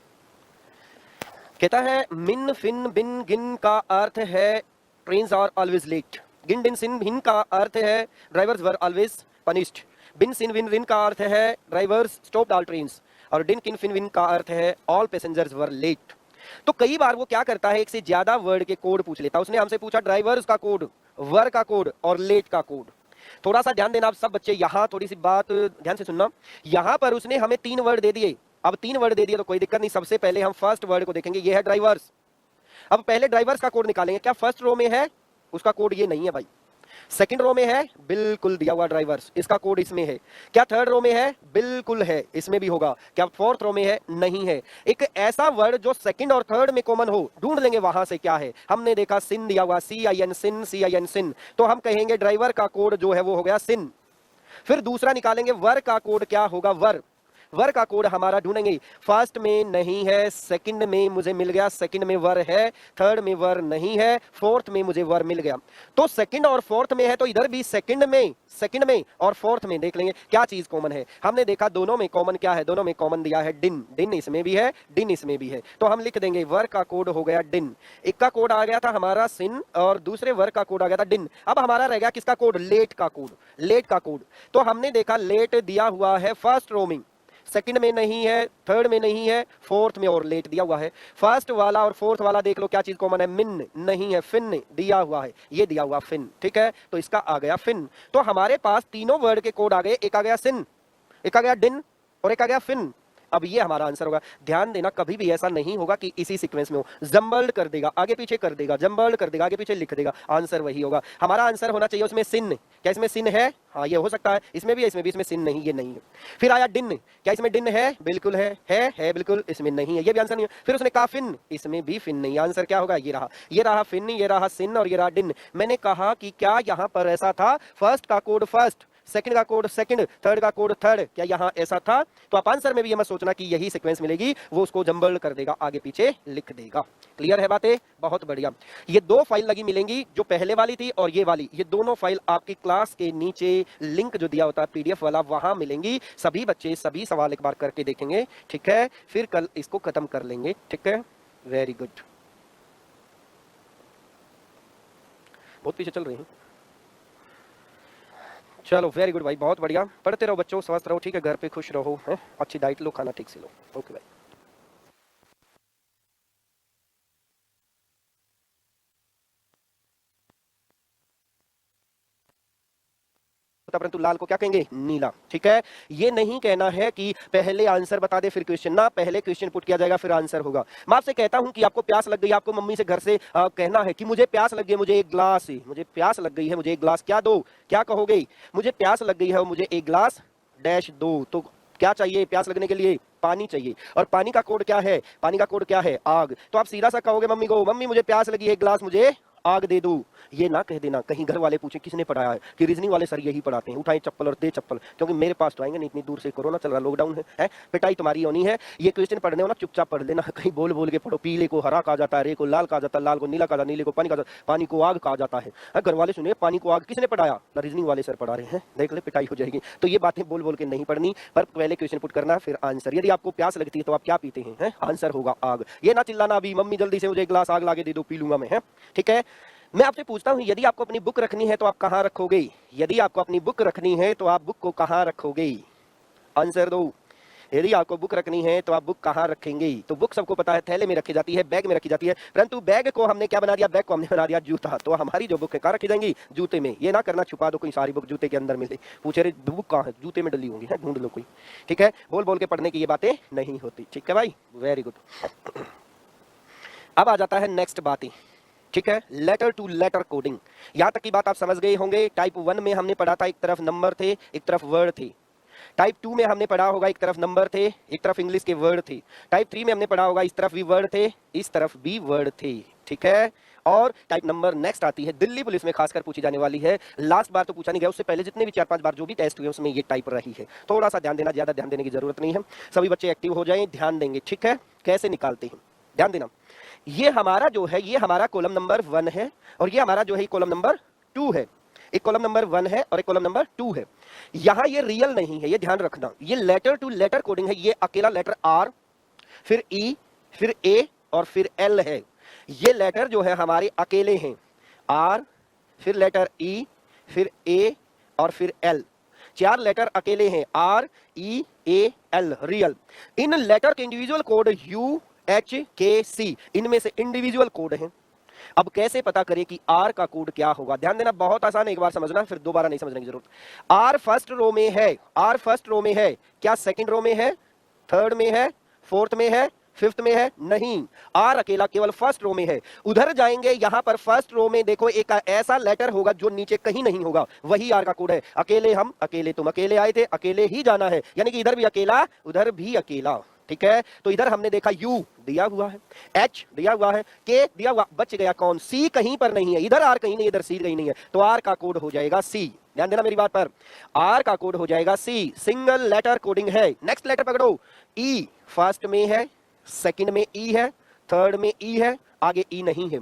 कहता है मिन फिन बिन गिन का अर्थ है ट्रेन्स आर ऑलवेज लेट। गिन बिन सिन हिन का अर्थ है ड्राइवर्स वर ऑलवेज पनिश्ड। बिन सिन विन विन का अर्थ है ड्राइवर्स स्टॉप्ड ऑल ट्रेन्स। और डिन किन फिन विन का अर्थ है ऑल पैसेंजर्स वर लेट। तो कई बार वो क्या करता है, एक से ज्यादा वर्ड के कोड पूछ लेता है। उसने हमसे पूछा ड्राइवर्स का कोड, वर का कोड और लेट का कोड। थोड़ा सा ध्यान देना आप सब बच्चे, यहां थोड़ी सी बात ध्यान से सुनना। यहां पर उसने हमें 3 वर्ड दे दिए। अब 3 वर्ड दे दिए तो कोई दिक्कत नहीं, सबसे पहले हम फर्स्ट वर्ड को देखेंगे, ये है ड्राइवर्स। अब पहले ड्राइवर्स का कोड निकालेंगे। क्या फर्स्ट रो में है? उसका कोड ये नहीं है भाई। सेकंड रो में है, बिल्कुल दिया हुआ ड्राइवर्स, इसका कोड इसमें है। क्या थर्ड रो में है? बिल्कुल है, इसमें भी होगा। क्या फोर्थ रो में है? नहीं है। एक ऐसा वर्ड जो सेकंड और थर्ड में कॉमन हो, ढूंढ लेंगे वहां से क्या है। हमने देखा सिन दिया हुआ, CIN सिन, CIN सिन, तो हम कहेंगे ड्राइवर का कोड जो है वो हो गया सिन। फिर दूसरा निकालेंगे, वर का कोड क्या होगा? वर। वर का कोड हमारा ढूंढेंगे। फर्स्ट में नहीं है, सेकंड में मुझे मिल गया, सेकंड में वर है, थर्ड में वर नहीं है, फोर्थ में मुझे वर मिल गया। तो सेकंड और फोर्थ में है, तो इधर भी सेकंड में और फोर्थ में देख लेंगे क्या चीज कॉमन है। हमने देखा दोनों में कॉमन क्या है, दोनों में कॉमन दिया है डिन। डिन इसमें भी है, डिन इसमें भी है, तो हम लिख देंगे वर का कोड हो गया डिन। एक का कोड आ गया था हमारा सिन और दूसरे वर का कोड आ गया था डिन। अब हमारा रह गया किसका कोड? लेट का कोड। लेट का कोड तो हमने देखा लेट दिया हुआ है फर्स्ट रो में, सेकंड में नहीं है, थर्ड में नहीं है, फोर्थ में और लेट दिया हुआ है। फर्स्ट वाला और फोर्थ वाला देख लो क्या चीज कॉमन है, मिन नहीं है, फिन दिया हुआ है, ये दिया हुआ फिन, ठीक है, तो इसका आ गया फिन। तो हमारे पास तीनों वर्ड के कोड आ गए, एक आ गया सिन, एक आ गया डिन और एक आ गया फिन। अब ये हमारा आंसर होगा। ध्यान देना कभी भी ऐसा नहीं होगा कि इसी सीक्वेंस में हो, जंबल्ड कर देगा, आगे पीछे कर देगा, जंबल्ड कर देगा, आगे पीछे लिख देगा, आंसर वही होगा। हमारा आंसर होना चाहिए उसमें सिन। क्या इसमें सिन है? हाँ ये हो सकता है, इसमें भी है, इसमें भी, इसमें सिन नहीं, ये नहीं है। फिर आया डिन, क्या इसमें डिन है? बिल्कुल है बिल्कुल, इसमें नहीं है, ये भी आंसर नहीं है। फिर उसने कहा फिन, इसमें भी फिन नहीं, आंसर क्या होगा? ये रहा फिन, ये रहा सिन और ये रहा डिन। मैंने कहा कि क्या यहाँ पर ऐसा था, फर्स्ट का कोड फर्स्ट, सेकंड का कोड सेकंड, थर्ड का कोड थर्ड, क्या यहाँ ऐसा था? तो आप आंसर में भी ये मत सोचना कि यही सीक्वेंस मिलेगी, वो उसको जंबल कर देगा, आगे पीछे लिख देगा। क्लियर है बातें? बहुत बढ़िया। ये 2 फाइल लगी मिलेंगी, जो पहले वाली थी और ये वाली, ये दोनों फाइल आपकी क्लास के नीचे लिंक जो दिया होता है PDF वाला, वहां मिलेंगी। सभी बच्चे सभी सवाल एक बार करके देखेंगे, ठीक है, फिर कल इसको खत्म कर लेंगे, ठीक है। वेरी गुड, बहुत पीछे चल रही हैं। चलो वेरी गुड भाई, बहुत बढ़िया। पढ़ते रहो बच्चों, स्वस्थ रहो, ठीक है, घर पे खुश रहो, है, अच्छी डाइट लो, खाना ठीक से लो। ओके भाई। परंतु लाल को क्या कहेंगे? नीला, ठीक है। ये नहीं कहना है कि पहले आंसर बता दे फिर क्वेश्चन, ना, पहले क्वेश्चन पुट किया जाएगा फिर आंसर होगा। मैं आपसे कहता हूं कि आपको प्यास लग गई, आपको मम्मी से घर से कहना है कि मुझे प्यास लग गई, मुझे एक ग्लास, मुझे प्यास लग गई है, मुझे एक ग्लास क्या दो? क्या कहोगे? मुझे प्यास लग गई है, मुझे एक ग्लास डैश दो। तो क्या चाहिए प्यास लगने के लिए? पानी चाहिए। और पानी का कोड क्या है? पानी का कोड क्या है? आग। तो आप सीधा सा कहोगे मम्मी को, मम्मी मुझे प्यास लगी है, एक ग्लास मुझे आग दे दो। ये ना कह देना, कहीं घर वाले पूछे किसने पढ़ाया है, कि रीजनिंग वाले सर यही पढ़ाते हैं, उठाए चप्पल और दे चप्पल, क्योंकि मेरे पास तो आएंगे नहीं, इतनी दूर से कोरोना चल रहा, लॉकडाउन है, पिटाई तुम्हारी होनी है। ये क्वेश्चन पढ़ने हो ना, चुपचाप पढ़ लेना, कहीं बोल बोल के पढ़ो। पीले को हरा कहा जाता है, रे को लाल कहा जाता है, लाल को नीला कहा जाता है, नीले को पानी कहा जाता है, पानी को आग कहा जाता है। घर वाले सुने पानी को आग किसने पढ़ाया? रीजनिंग वाले सर पढ़ा रहे हैं, देख ले पिटाई हो जाएगी। तो ये बातें बोल बोल के नहीं पढ़नी, पर पहले क्वेश्चन पुट करना फिर आंसर। यदि आपको प्यास लगती है तो आप क्या पीते हैं? आंसर होगा आग। ये ना चिल्लाना अभी, मम्मी जल्दी से मुझे एक गिलास आग लाके दे दो, पी लूंगा मैं, है, ठीक है। मैं आपसे पूछता हूं, यदि आपको अपनी बुक रखनी है तो आप कहां रखोगे? यदि आपको अपनी बुक रखनी है तो आप बुक को कहां रखोगे? आंसर दो। यदि आपको बुक रखनी है तो आप बुक कहां रखेंगे? तो बुक सबको पता है थैले में रखी जाती है, बैग में रखी जाती है, परंतु बैग को हमने क्या बना दिया? बैग को हमने बना दिया जूता। तो हमारी जो बुक है कहां रखी जाएंगी? जूते में। ये ना करना छुपा दो कोई सारी बुक जूते के अंदर मिले, पूछे रे बुक कहां है? जूते में डली होंगी, है, ढूंढ लो कोई, ठीक है। बोल बोल के पढ़ने की ये बातें नहीं होती, ठीक है भाई, वेरी गुड। अब आ जाता है नेक्स्ट बात ही, ठीक है, लेटर टू लेटर कोडिंग। यहां तक की बात आप समझ गए होंगे। टाइप 1 में हमने पढ़ा था एक तरफ नंबर थे, एक तरफ वर्ड थी। टाइप 2 में हमने पढ़ा होगा एक तरफ नंबर थे, एक तरफ इंग्लिश के वर्ड थे। टाइप 3 में हमने पढ़ा होगा इस तरफ भी वर्ड थे, इस तरफ भी वर्ड थे, ठीक है। और टाइप नंबर नेक्स्ट आती है, दिल्ली पुलिस में खासकर पूछी जाने वाली है। लास्ट बार तो पूछा नहीं गया, उससे पहले जितने भी 4-5 बार जो भी टेस्ट हुए उसमें ये टाइप रही है। थोड़ा सा ध्यान देना, ज्यादा ध्यान देने की जरूरत नहीं है। सभी बच्चे एक्टिव हो जाएं, ध्यान देंगे, ठीक है। कैसे निकालते हैं ध्यान देना। ये हमारा जो है, ये हमारा कॉलम नंबर 1 है और ये हमारा जो है कॉलम नंबर 2 है। एक कॉलम नंबर 1 है और एक कॉलम नंबर 2 है। यहां ये रियल नहीं है, ये ध्यान रखना। ये लेटर टू लेटर कोडिंग है। ये अकेला लेटर आर, फिर ई, फिर ए और फिर एल है। ये लेटर जो है हमारे अकेले हैं, आर, फिर लेटर ई, फिर ए और फिर एल। 4 लेटर अकेले हैं, R E A L, real. इन लेटर के individual code U H K C, इनमें से इंडिविजुअल कोड हैं। अब कैसे पता करें कि आर का कोड क्या होगा? ध्यान देना, बहुत आसान है, एक बार समझना फिर दोबारा नहीं समझने की जरूरत। आर फर्स्ट रो में है, आर फर्स्ट रो में है, क्या सेकंड रो में है, थर्ड में है, फोर्थ में है, फिफ्थ में है? नहीं, आर अकेला केवल फर्स्ट रो में है। उधर जाएंगे, यहां पर फर्स्ट रो में देखो एक ऐसा लेटर होगा जो नीचे कहीं नहीं होगा, वही आर का कोड है। अकेले हम, अकेले तुम, अकेले आए थे, अकेले ही जाना है, यानी कि इधर भी अकेला उधर भी अकेला, ठीक है। तो इधर हमने देखा यू दिया हुआ है, एच दिया हुआ है, के दिया हुआ, बच गया कौन? सी कहीं पर नहीं है, इधर आर कहीं नहीं, इधर सी कहीं नहीं है, तो आर का कोड हो जाएगा सी। ध्यान देना मेरी बात पर, आर का कोड हो जाएगा सी। सिंगल लेटर कोडिंग है। नेक्स्ट लेटर पकड़ो, ई फर्स्ट में है, सेकंड में ई है, थर्ड में ई है, आगे ई नहीं है।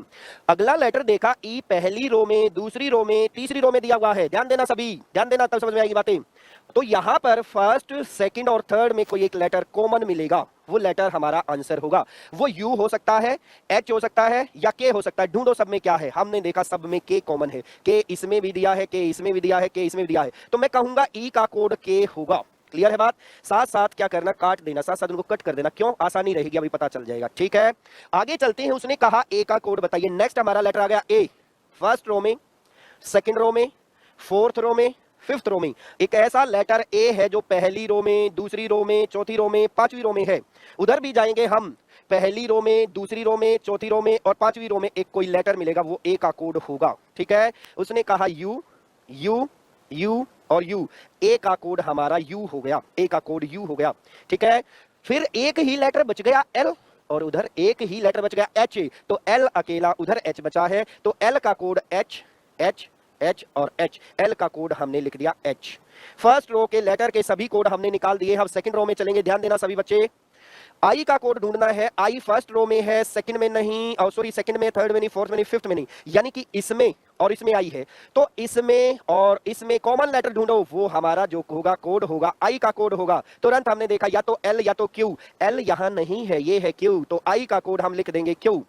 अगला लेटर देखा, ई पहली रो में, दूसरी रो में, तीसरी रो में दिया हुआ है। ध्यान देना सभी, ध्यान देना, तब समझ में आएगी बातें। तो यहां पर फर्स्ट, सेकंड और थर्ड में कोई एक लेटर कॉमन मिलेगा, वो लेटर हमारा आंसर होगा। वो यू हो सकता है, एच हो सकता है या के हो सकता है। ढूंढो सब में क्या है। हमने देखा सब में के कॉमन है, के इसमें भी दिया है, के इसमें भी दिया है, के इसमें भी दिया है, तो मैं कहूंगा ई का कोड के होगा। क्लियर है बात? साथ साथ क्या करना, काट देना, साथ साथ उनको कट कर देना, क्यों? आसानी रहेगी, अभी पता चल जाएगा, ठीक है। आगे चलते हैं। उसने कहा ए का कोड बताइए। नेक्स्ट हमारा लेटर आ गया ए, फर्स्ट रो में, सेकंड रो में, फोर्थ रो में, फिफ्थ रो में। एक ऐसा लेटर ए है जो पहली रो में, दूसरी रो में, चौथी रो में, पांचवी रो में है। उधर भी जाएंगे हम, पहली रो में, दूसरी रो में, चौथी रो में और पांचवी रो में एक कोई लेटर मिलेगा, वो ए का कोड होगा, ठीक है। उसने कहा यू, यू, यू और यू, ए का कोड हमारा यू हो गया, ए का कोड यू हो गया, ठीक है। फिर एक ही लेटर बच गया एल और उधर एक ही लेटर बच गया एच, तो एल अकेला, उधर एच बचा है, तो एल का कोड एच, एच, एच और एच। एल का कोड हमने लिख दिया एच। फर्स्ट रो के लेटर के सभी कोड हमने निकाल दिए। हम सेकंड रो में चलेंगे, ध्यान देना सभी बच्चे। आई का कोड ढूंढना है। आई फर्स्ट रो में है, सेकंड में नहीं, और सॉरी सेकंड में, थर्ड में नहीं, फोर्थ में नहीं, फिफ्थ में नहीं, यानी कि इसमें और इसमें आई है, तो इसमें और इसमें कॉमन लेटर ढूंढो, वो हमारा जो होगा कोड होगा, आई का कोड होगा। तुरंत हमने देखा या तो एल या तो क्यू, एल यहां नहीं है, ये है क्यू, तो आई का कोड हम लिख देंगे क्यू।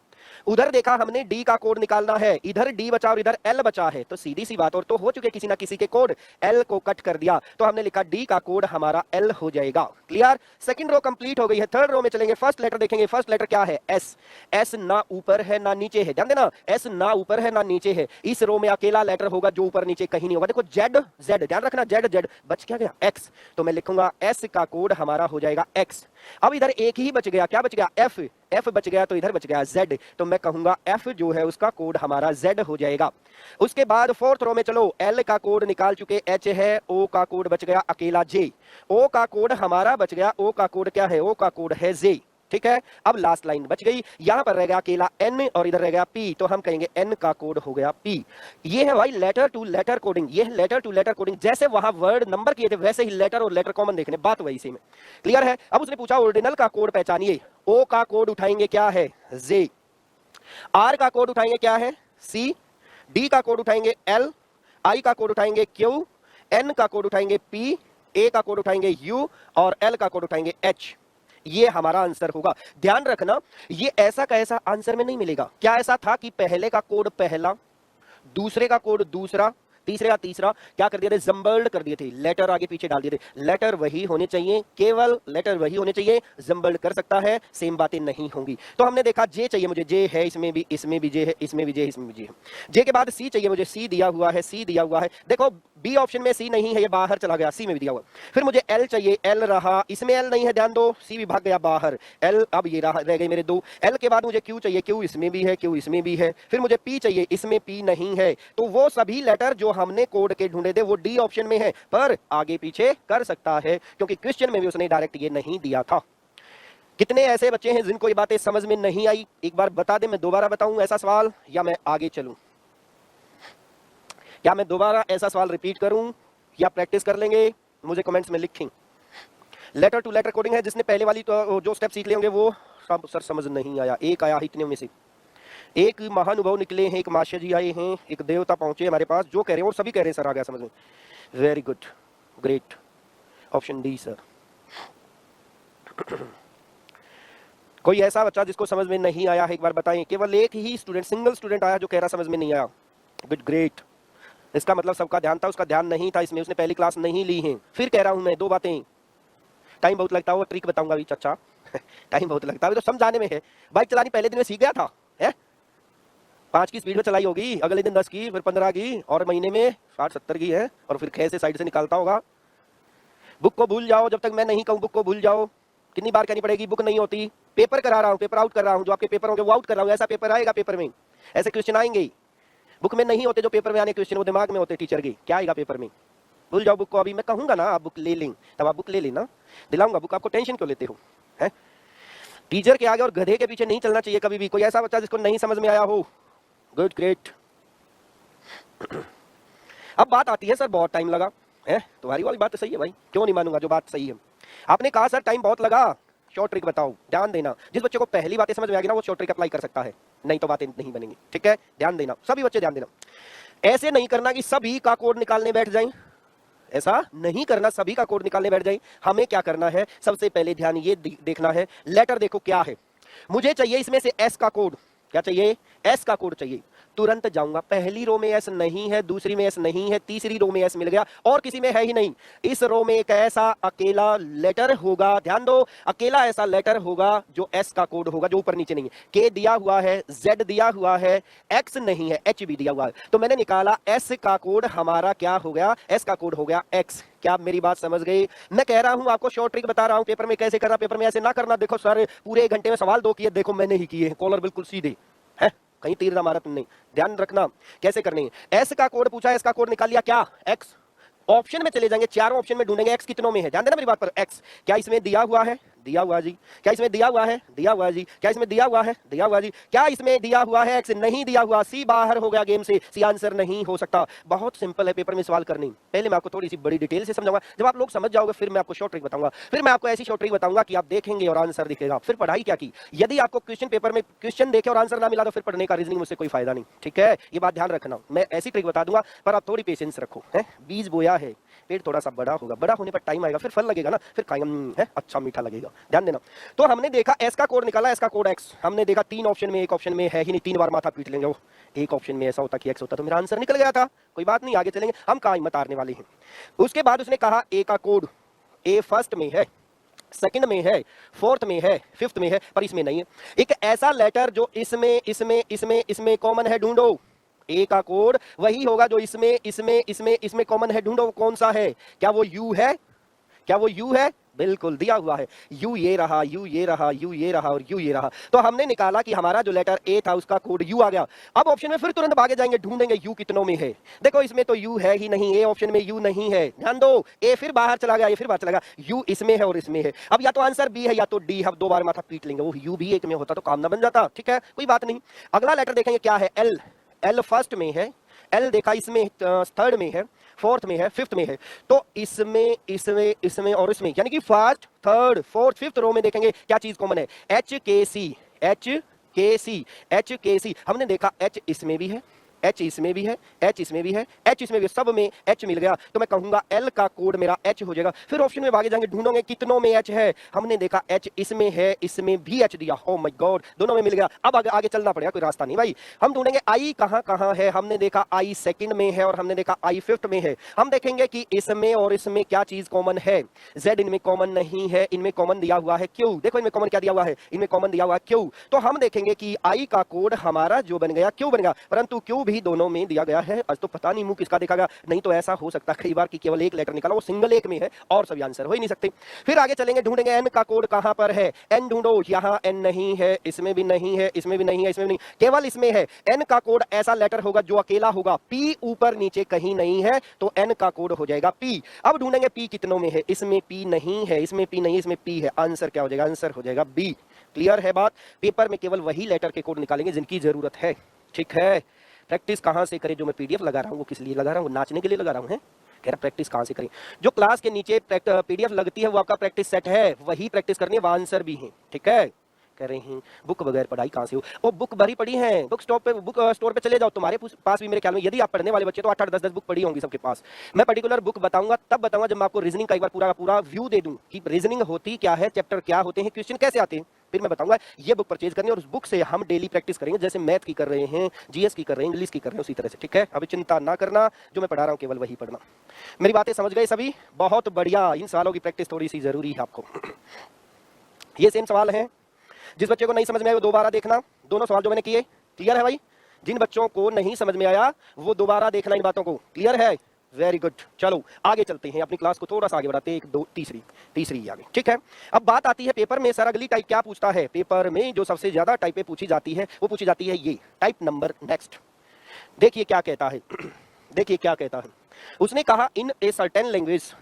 उधर देखा हमने डी का कोड निकालना है, इधर डी बचा और इधर एल बचा है, तो सीधी सी बात, और तो हो चुके किसी ना किसी के कोड, एल को कट कर दिया, तो हमने लिखा डी का कोड हमारा एल हो जाएगा। क्लियर? सेकंड रो कंप्लीट हो गई है। थर्ड रो में चलेंगे, फर्स्ट लेटर देखेंगे। फर्स्ट लेटर क्या है? एस। एस ना ऊपर है ना नीचे है, ध्यान देना, एस ना ऊपर है ना नीचे है। इस रो में अकेला लेटर होगा जो ऊपर नीचे कहीं नहीं होगा। देखो जेड, जेड, ध्यान रखना, जेड, जेड बच क्या गया? एक्स, तो मैं लिखूंगा एस का कोड हमारा हो जाएगा एक्स। अब इधर एक ही बच गया, क्या बच गया? एफ। एफ बच गया तो इधर बच गया जेड, तो मैं कहूंगा एफ जो है उसका कोड हमारा जेड हो जाएगा। उसके बाद फोर्थ रो में चलो, एल का कोड निकाल चुके, एच है, ओ का कोड बच गया अकेला जे, ओ का कोड हमारा बच गया, ओ का कोड क्या है? ओ का कोड है जे, ठीक है। अब लास्ट लाइन बच गई, यहां पर रह गया अकेला एन और इधर रह गया पी, तो हम कहेंगे एन का कोड हो गया पी। ये है भाई लेटर टू लेटर कोडिंग, ये है लेटर टू लेटर कोडिंग। जैसे वहां वर्ड नंबर किए थे वैसे ही लेटर और लेटर कॉमन देखने, बात वही सेम है। क्लियर है? अब उसने पूछा ओरिजिनल का कोड पहचानिए। ओ का कोड उठाएंगे, क्या है? जे। आर का कोड उठाएंगे, क्या है? सी। डी का कोड उठाएंगे एल। आई का कोड उठाएंगे क्यू। एन का कोड उठाएंगे पी। ए का कोड उठाएंगे यू और एल का कोड उठाएंगे एच। ये हमारा आंसर होगा। ध्यान रखना, ये ऐसा का ऐसा आंसर में नहीं मिलेगा। क्या ऐसा था कि पहले का कोड पहला, दूसरे का कोड दूसरा, तीसरे का तीसरा, क्या कर दिए थे? जंबल्ड कर दिए थे, लेटर आगे पीछे डाल दिए थे। लेटर वही होने चाहिए, केवल लेटर वही होने चाहिए, जंबल्ड कर सकता है, सेम बातें नहीं होंगी। तो हमने देखा जे चाहिए मुझे, जे है, इसमें भी जे है, इसमें भी जे है, इसमें भी जे है। जे के बाद सी चाहिए मुझे, सी दिया हुआ है, सी दिया हुआ है। देखो बी ऑप्शन में सी नहीं है, ये बाहर चला गया, सी में भी दिया हुआ। फिर मुझे एल चाहिए, एल रहा, इसमें एल नहीं है, ध्यान दो, सी भी भाग गया बाहर, एल अब ये रह गए मेरे दो। एल के बाद मुझे क्यू चाहिए, क्यू इसमें भी है, क्यू इसमें भी है। फिर मुझे पी चाहिए, इसमें पी नहीं है। तो वो सभी लेटर जो हमने कोड के ढूंढे थे वो डी ऑप्शन में है, पर आगे पीछे कर सकता है क्योंकि क्वेश्चन में भी उसने डायरेक्ट ये नहीं दिया था। कितने ऐसे बच्चे हैं जिनको ये बातें समझ में नहीं आई? एक बार बता दे, मैं दोबारा बताऊं ऐसा सवाल या मैं आगे चलूं? क्या मैं दोबारा ऐसा सवाल रिपीट करूं या प्रैक्टिस कर लेंगे? मुझे कमेंट्स में लिखें। लेटर टू लेटर कोडिंग है, जिसने पहले वाली तो जो स्टेप सीख लिए होंगे वो सब सर समझ नहीं आया। एक आया इतने में से, एक महानुभव निकले हैं, एक माशा जी आए हैं, एक देवता पहुंचे हमारे पास, जो कह रहे हैं और सभी कह रहे हैं सर आ गया समझ में। Very good, great, option D sir. कोई ऐसा बच्चा जिसको समझ में नहीं आया है एक बार बताएं? केवल एक ही स्टूडेंट, सिंगल स्टूडेंट आया जो कह रहा समझ में नहीं आया। Good, great. इसका मतलब सबका ध्यान था, उसका ध्यान नहीं था इसमें, उसने पहली क्लास नहीं ली है। फिर कह रहा हूं मैं दो बातें, टाइम बहुत लगता है, वो ट्रिक बताऊंगा अभी चाचा। टाइम बहुत लगता है, तो समझाने में है। बाइक चलानी पहले दिन में सीख गया था, है 5 की स्पीड में चलाई होगी, अगले दिन 10 की, फिर 15 की, और महीने में 60-70 की है, और फिर खे से साइड से निकालता होगा। बुक को भूल जाओ, जब तक मैं नहीं कहूं बुक को भूल जाओ। कितनी बार कहनी पड़ेगी? बुक नहीं होती, पेपर करा रहा हूं, पेपर आउट कर रहा हूं, जो आपके पेपर होंगे वो आउट कर रहा हूं। ऐसा पेपर आएगा, पेपर में ऐसे क्वेश्चन आएंगे, बुक में नहीं होते जो पेपर में आने क्वेश्चन, वो दिमाग में होते टीचर के। क्या आएगा पेपर में? भूल जाओ बुक को। अभी मैं कहूंगा ना आप बुक ले लें, तब आप बुक ले लेना, दिलाऊंगा बुक, आपको टेंशन क्यों लेते हो? है टीचर के आगे और गधे के पीछे नहीं चलना चाहिए कभी भी। कोई ऐसा बच्चा जिसको नहीं समझ में आया हो? Good, great. अब बात आती है सर बहुत टाइम लगा है, तुम्हारी वाली बात तो सही है भाई, क्यों नहीं मानूंगा जो बात सही है। आपने कहा सर टाइम बहुत लगा, शॉर्ट ट्रिक बताओ। ध्यान देना, जिस बच्चे को पहली बातें समझ में आ गई ना वो शॉर्ट ट्रिक अप्लाई कर सकता है, नहीं तो बातें नहीं बनेंगी। ठीक है, ध्यान देना सभी बच्चे, ध्यान देना। ऐसे नहीं करना कि सभी का कोड निकालने बैठ जाएं, ऐसा नहीं करना सभी का कोड निकालने बैठ जाएं। हमें क्या करना है, सबसे पहले ध्यान ये देखना है, लेटर देखो क्या है। मुझे चाहिए इसमें से एस का कोड, क्या चाहिए? एस का कोड चाहिए। तुरंत जाऊंगा, पहली रो में एस नहीं है, दूसरी में एस नहीं है, तीसरी रो में एस मिल गया, और किसी में है ही नहीं। इस रो में एक ऐसा अकेला लेटर होगा, ध्यान दो, अकेला ऐसा लेटर होगा जो एस का कोड होगा, जो ऊपर नीचे नहीं है। के दिया हुआ है, जेड दिया हुआ है, एक्स नहीं है, एच भी दिया हुआ है। तो मैंने निकाला एस का कोड हमारा क्या हो गया? एस का कोड हो गया एक्स। क्या आप मेरी बात समझ गए? मैं कह रहा हूं आपको शॉर्ट ट्रिक बता रहा हूं, पेपर में कैसे करना, पेपर में ऐसे ना करना। देखो सर पूरे 1 घंटे में सवाल 2 किए, देखो मैंने ही किए, कॉलर बिल्कुल सीधे है, कहीं तीर ना मारा तुमने। ध्यान रखना कैसे करनी है। एस का कोड पूछा, एस का कोड निकाल लिया, क्या? एक्स। ऑप्शन में चले जाएंगे, चारों ऑप्शन में ढूंढेंगे एक्स कितनों में है। ध्यान देना मेरी बात पर। एक्स क्या इसमें दिया हुआ है? दिया हुआ जी। क्या इसमें दिया हुआ है? दिया हुआ जी। क्या इसमें दिया हुआ है? दिया हुआ जी। क्या इसमें दिया हुआ है? एक्स नहीं दिया हुआ, सी बाहर हो गया गेम से, सी आंसर नहीं हो सकता। बहुत सिंपल है पेपर में सवाल करनी। पहले मैं आपको थोड़ी सी बड़ी डिटेल से समझाऊंगा, जब आप लोग समझ जाओगे फिर मैं आपको शॉर्ट ट्रिक बताऊंगा। फिर मैं आपको ऐसी शॉर्ट ट्रिक बताऊंगा कि आप देखेंगे और आंसर दिखेगा। फिर पढ़ाई क्या की? यदि आपको क्वेश्चन पेपर में क्वेश्चन देखे और आंसर ना मिला तो फिर पढ़ने का रीजनिंग मुझसे कोई फायदा नहीं। ठीक है, ये बात ध्यान रखना। मैं ऐसी ट्रिक बता दूंगा पर आप थोड़ी पेशेंस रखो। है बीज बोया है, पेड़ थोड़ा सा बड़ा होगा, बड़ा होने पर टाइम आएगा, फिर फल लगेगा ना, फिर खाएंगे, है अच्छा मीठा लगेगा। ध्यान देना। तो हमने देखा एस का कोड निकाला, एस का कोड एक्स। हमने देखा 3 ऑप्शन में, एक ऑप्शन में है ही नहीं, 3 बार माथा पीट लेंगे। वो एक ऑप्शन में ऐसा होता कि एक्स होता तो मेरा आंसर निकल गया था। कोई बात नहीं, आगे चलेंगे, हम कहाँ हिम्मत हारने वाले हैं। उसके बाद उसने कहा ए का कोड, ए फर्स्ट में है, सेकंड में है, फोर्थ में है, फिफ्थ में है, पर इसमें नहीं है। एक ऐसा लेटर जो इसमें इसमें इसमें इसमें कॉमन है, ढूंढो। ए का कोड वही होगा जो इसमें इसमें इसमें इसमें कॉमन है, ढूंढो कौन सा है। क्या वो यू है? क्या वो यू है? बिल्कुल दिया हुआ है, यू ये रहा, यू ये रहा, यू ये रहा और यू ये रहा। तो हमने निकाला कि हमारा जो लेटर ए था उसका कोड यू आ गया। अब ऑप्शन में फिर तुरंत भागे जाएंगे, ढूंढेंगे यू कितनों में है। देखो इसमें तो यू है ही नहीं, ए ऑप्शन में यू नहीं है। ध्यान दो, ए फिर बाहर चला गया, ये फिर बाहर चला गया, यू इसमें है और इसमें है। अब या तो आंसर बी है या तो डी। हम 2 बार माथा पीट लेंगे, वो यू भी एक में होता तो काम ना बन जाता। ठीक है, कोई बात नहीं। अगला लेटर देखेंगे क्या है, एल। एल फर्स्ट में है, एल देखा इसमें थर्ड में है, फोर्थ में है, फिफ्थ में है। तो इसमें इसमें इसमें और इसमें, यानी कि first, third, fourth, fifth row में देखेंगे क्या चीज कॉमन है। एच के सी, एच के सी, एच के सी। हमने देखा एच इसमें भी है, एच इसमें भी है, एच इसमें भी है, एच इसमें भी, सब में एच मिल गया। तो मैं कहूंगा एल का कोड मेरा एच हो जाएगा। फिर ऑप्शन में भागे जाएंगे, ढूंढोगे कितनों में एच है। हमने देखा एच इसमें है, इसमें भी एच दिया। ओ माय गॉड, दोनों में मिल गया। अब आगे चलना पड़ेगा, कोई रास्ता नहीं भाई। हम ढूंढेंगे आई कहां कहां है। हमने देखा आई सेकंड में है और हमने देखा आई फिफ्थ में है। हम देखेंगे कि इसमें और इसमें क्या चीज कॉमन है। जेड इनमें कॉमन नहीं है, इनमें कॉमन दिया हुआ है क्यू। देखो इनमें कॉमन क्या दिया हुआ है, इनमें कॉमन दिया हुआ है क्यू। तो हम देखेंगे कि आई का कोड हमारा जो बन गया क्यू बन गया, परंतु क्यू भी दोनों में दिया गया है। आज तो पता नहीं मुंह किसका देखा गया, नहीं तो ऐसा हो सकता कई बार कि केवल एक लेटर निकाला, वो सिंगल एक में है और सभी आंसर हो ही नहीं सकते। फिर आगे चलेंगे, ढूंढेंगे एन का कोड कहां पर है। एन ढूंढो, यहां एन नहीं है, इसमें भी नहीं है, इसमें भी नहीं है, इसमें भी नहीं, केवल इसमें है। एन का कोड ऐसा लेटर होगा जो अकेला होगा, पी ऊपर नीचे कहीं नहीं है, तो एन का कोड हो जाएगा पी। अब ढूंढेंगे पी कितनों में है, इसमें पी नहीं है, इसमें पी नहीं, इसमें पी है, आंसर क्या हो जाएगा, आंसर हो जाएगा बी। क्लियर है बात। पेपर में केवल वही लेटर के कोड निकालेंगे जिनकी जरूरत है, ठीक है। प्रैक्टिस कहां से करें, जो मैं पीडीएफ लगा रहा हूं वो किस लिए लगा रहा हूं, नाचने के लिए लगा रहा हूं, है कह रहा प्रैक्टिस कहां से करें। जो क्लास के नीचे पीडीएफ लगती है वो आपका प्रैक्टिस सेट है, वही प्रैक्टिस करनी है, वो आंसर भी है, ठीक है। कह रहे हैं बुक बगैर पढ़ाई कहां से हो, वो बुक भरी पड़ी है, बुक स्टोर पे चले जाओ, तुम्हारे पास भी मेरे ख्याल में यदि आप पढ़ने वाले बच्चे तो 8-8 10-10 बुक पड़ी होंगी सबके पास। मैं पर्टिकुलर बुक बताऊंगा तब बताऊंगा जब मैं आपको रीजनिंग का एक बार पूरा व्यू दे दूं कि रीजनिंग होती क्या है, चैप्टर क्या होते हैं, क्वेश्चन कैसे आते हैं, फिर मैं बताऊंगा ये बुक परचेज करनी है और उस बुक से हम डेली प्रैक्टिस करेंगे, जैसे मैथ की कर रहे हैं, जीएस की कर रहे हैं, इंग्लिश की कर रहे हैं, उसी तरह से, ठीक है। अभी चिंता ना करना, जो मैं पढ़ा रहा हूं केवल वही पढ़ना। मेरी बातें समझ गए सभी, बहुत बढ़िया। इन सवालों की प्रैक्टिस थोड़ी सी जरूरी है आपको। ये सेम सवाल है, जिस बच्चे को नहीं समझ में आया वो दोबारा देखना, दोनों सवाल जो मैंने किए। क्लियर है भाई, जिन बच्चों को नहीं समझ में आया वो दोबारा देखना इन बातों को। क्लियर है, वेरी गुड। चलो आगे चलते हैं, अपनी क्लास को थोड़ा सा आगे बढ़ाते हैं, 1 2 तीसरी आगे, ठीक है। अब बात आती है पेपर में सर अगली टाइप क्या पूछता है। पेपर में जो सबसे ज्यादा टाइपें पूछी जाती है वो पूछी जाती है ये टाइप नंबर नेक्स्ट। देखिए क्या कहता है, देखिए क्या कहता है। उसने कहा in a certain language